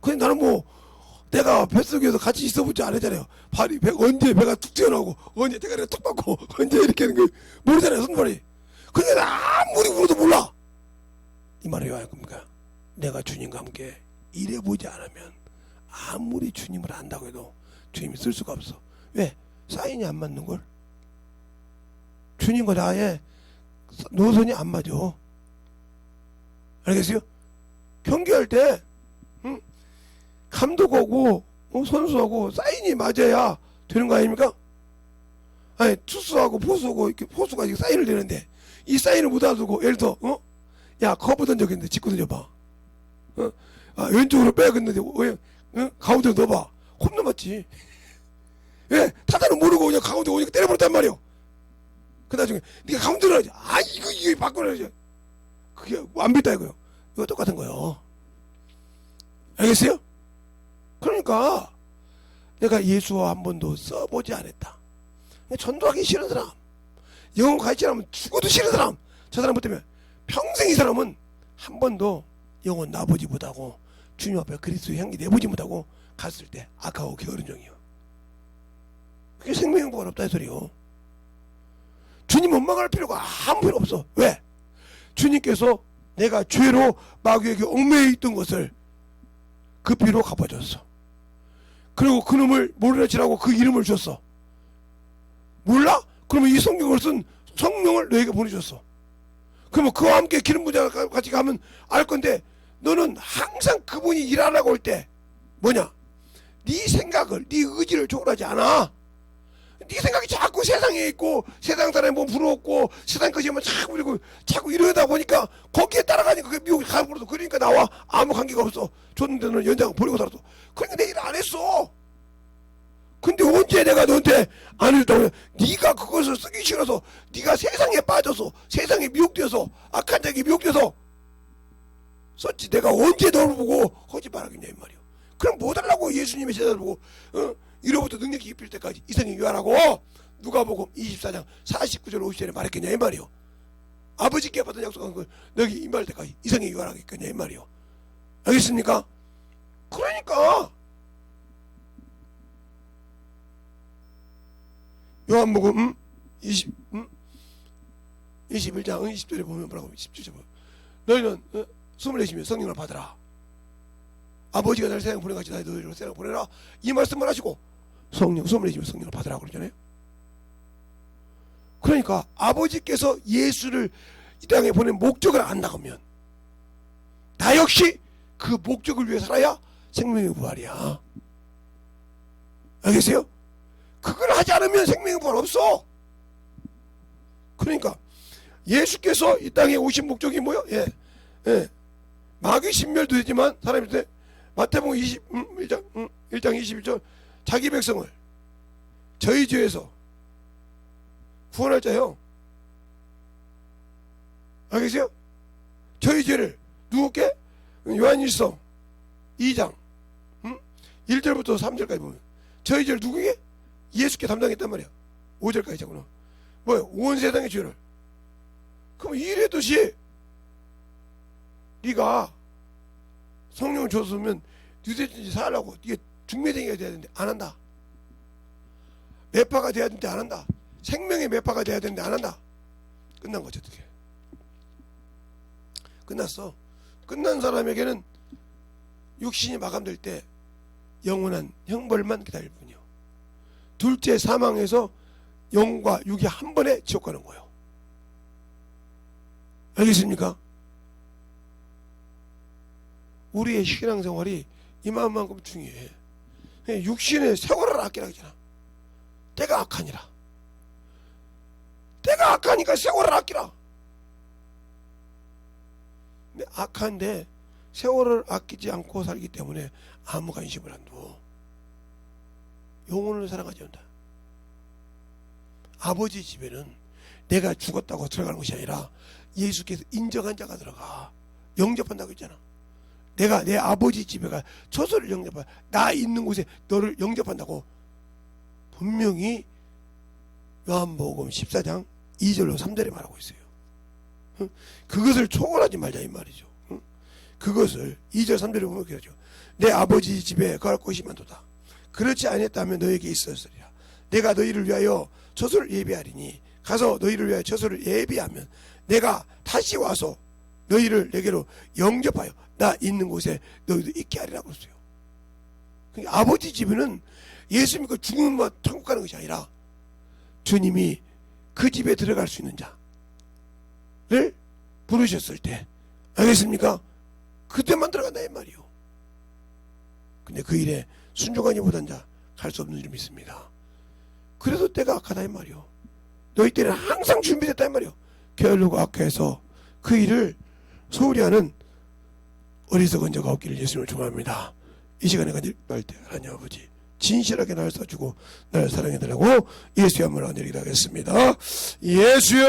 Speaker 1: 그냥 나는 뭐 내가 뱃속에서 같이 있어보지 않았잖아요. 언제 배가 툭 튀어나오고 언제 대가리가 툭 받고 언제 이렇게 하는 거 모르잖아요. 손발이. 그게 아무리 울어도 몰라. 이 말이 왜 겁니까? 내가 주님과 함께 일해보지 않으면 아무리 주님을 안다고 해도 주님이 쓸 수가 없어. 왜? 사인이 안 맞는 걸. 그런데 내가 주님과 함께 일해보지 않으면 아무리 주님을 안다고 해도 주님이 쓸 수가 없어. 왜? 사인이 안 맞는 걸. 그런데 내가 주님과 함께 일해보지 않으면 아무리 주님을 안다고 해도 주님이 쓸 수가 없어. 왜? 사인이 안 맞는 걸. 주님과 나의 노선이 안 맞아. 알겠어요? 경기할 때 감독하고 선수하고 사인이 맞아야 되는 거 아닙니까? 아니 투수하고 포수하고 이렇게 포수가 이렇게 사인을 내는데 이 사인을 못 알아두고 예를 들어 야 커브 던졌겠는데 짚고 던져봐. 왼쪽으로 빼야겠는데 가운데로 넣어봐. 홈런 맞지. 왜? 타자는 모르고 그냥 가운데 오니까 때려버렸단 말이오. 그 나중에 네가 가운데로 하지. 이거 바꾸라지. 그게 안 됐다 이거요. 이거 똑같은 거요. 알겠어요? 그러니까 내가 예수와 한 번도 써보지 않았다. 전도하기 싫은 사람, 영혼 가르치지 않으면 죽어도 싫은 사람, 저 사람 때문에 평생 이 사람은 한 번도 영혼 나보지 못하고 주님 앞에 그리스도의 향기 내보지 못하고 갔을 때 아까워 게으른 종이요. 그게 생명의 행복은 없다 이 소리요. 주님 원망할 필요가 아무 필요 없어. 왜? 주님께서 내가 죄로 마귀에게 얽매여 있던 것을 그 피로 갚아줬어. 그리고 그놈을 모르라치라고 그 이름을 줬어. 몰라? 그러면 이 성경을 쓴 성령을 너에게 보내줬어. 그러면 그와 함께 기름 부자 같이 가면 알 건데 너는 항상 그분이 일하라고 할 때 뭐냐? 네 생각을, 네 의지를 초월하지 않아. 네 생각이 자꾸 세상에 있고 세상 사람이 뭐 부러웠고 세상 것이 뭐 자꾸 그리고 자꾸 이러다 보니까 거기에 따라가니까 그게 미국에 가버려서 그러니까 나와 아무 관계가 없어. 줬는데 너는 연장 버리고 살았어. 그러니까 내 일 안 했어. 근데 언제 내가 너한테 안 해줬다고 해? 네가 그것을 쓰기 싫어서 네가 세상에 빠져서 세상에 미혹되어서 악한 자에게 미혹되어서 썼지. 내가 언제 너를 보고 거짓말하겠냐 이 말이야. 그럼 뭐 달라고 예수님의 제자를 보고 이로부터 능력이 입힐 때까지 이성이 유하라고 누가복음 24장 49절 50절에 말했겠냐 이 말이요. 아버지께 받은 약속한 걸 너희 임할 때까지 이성이 유하라겠냐 이 말이요. 알겠습니까? 그러니까 요한복음 21장 20절에 보면 뭐라고 17절 보면 너희는 숨을 내쉬며 성령을 받으라. 아버지가 나를 세상 보내같이 너희를 세상 보내라. 이 말씀을 하시고 성령 숨을 내쉬며 성령을 받으라고 그러잖아요. 그러니까 아버지께서 예수를 이 땅에 보낸 목적을 안다고 하면 나 역시 그 목적을 위해 살아야 생명의 부활이야. 알겠어요? 그걸 하지 않으면 생명의 부활 없어. 그러니까 예수께서 이 땅에 오신 목적이 뭐요? 마귀 신멸도 되지만 사람일 때 마태복음 1장 21절 자기 백성을 저희 죄에서 구원할 자요. 알겠어요? 저희 죄를 누구께? 요한일서 2장 1절부터 3절까지 보면 저희 죄를 누구에게? 예수께 담당했단 말이야. 5절까지 자고는 뭐야? 온 세상의 죄를. 그럼 이래듯이 네가 성령을 줬으면 유대인지 살라고 이게 중매쟁이가 돼야 되는데 안 한다. 매파가 돼야 되는데 안 한다. 생명의 매파가 돼야 되는데 안 한다. 끝난 거죠. 어떻게? 끝났어. 끝난 사람에게는 육신이 마감될 때 영원한 형벌만 기다릴 뿐이요. 둘째 사망에서 영과 육이 한 번에 지옥 가는 거예요. 알겠습니까? 우리의 신앙생활이 이만큼 중요해. 육신의 세월을 아끼라 하잖아. 때가 악하니라. 때가 악하니까 세월을 아끼라. 근데 악한데 세월을 아끼지 않고 살기 때문에 아무 관심을 안 둬. 영혼을 사랑하지 않는다. 아버지 집에는 내가 죽었다고 들어가는 것이 아니라 예수께서 인정한 자가 들어가. 영접한다고 했잖아. 내가 내 아버지 집에 가 처소를 영접한다. 나 있는 곳에 너를 영접한다고 분명히 요한복음 14장 2절로 3절에 말하고 있어요. 그것을 초월하지 말자 이 말이죠. 그것을 2절 3절에 보면 그러죠. 내 아버지 집에 거할 곳이 많도다. 그렇지 아니했다면 너에게 있었으리라. 내가 너희를 위하여 처소를 예비하리니 가서 너희를 위하여 처소를 예비하면 내가 다시 와서 너희를 내게로 영접하여 나 있는 곳에 너희도 있게 하리라고 했어요. 그러니까 아버지 집에는 예수 믿고 죽으면 천국 가는 것이 아니라 주님이 그 집에 들어갈 수 있는 자를 부르셨을 때, 알겠습니까? 그때만 들어간다 이 말이요. 근데 그 일에 순종하지 못한 자 갈 수 없는 줄 믿습니다. 그래도 때가 악하다 이 말이요. 너희 때는 항상 준비됐다 이 말이요. 게을르고 악해서 그 일을 소홀히 하는 어리석은 자가 없기를 예수님을 축원합니다. 이 시간에 간절할 때 하나님 아버지 진실하게 날 써주고 날 사랑해달라고 예수의 한번 안드리기도 하겠습니다. 예수여.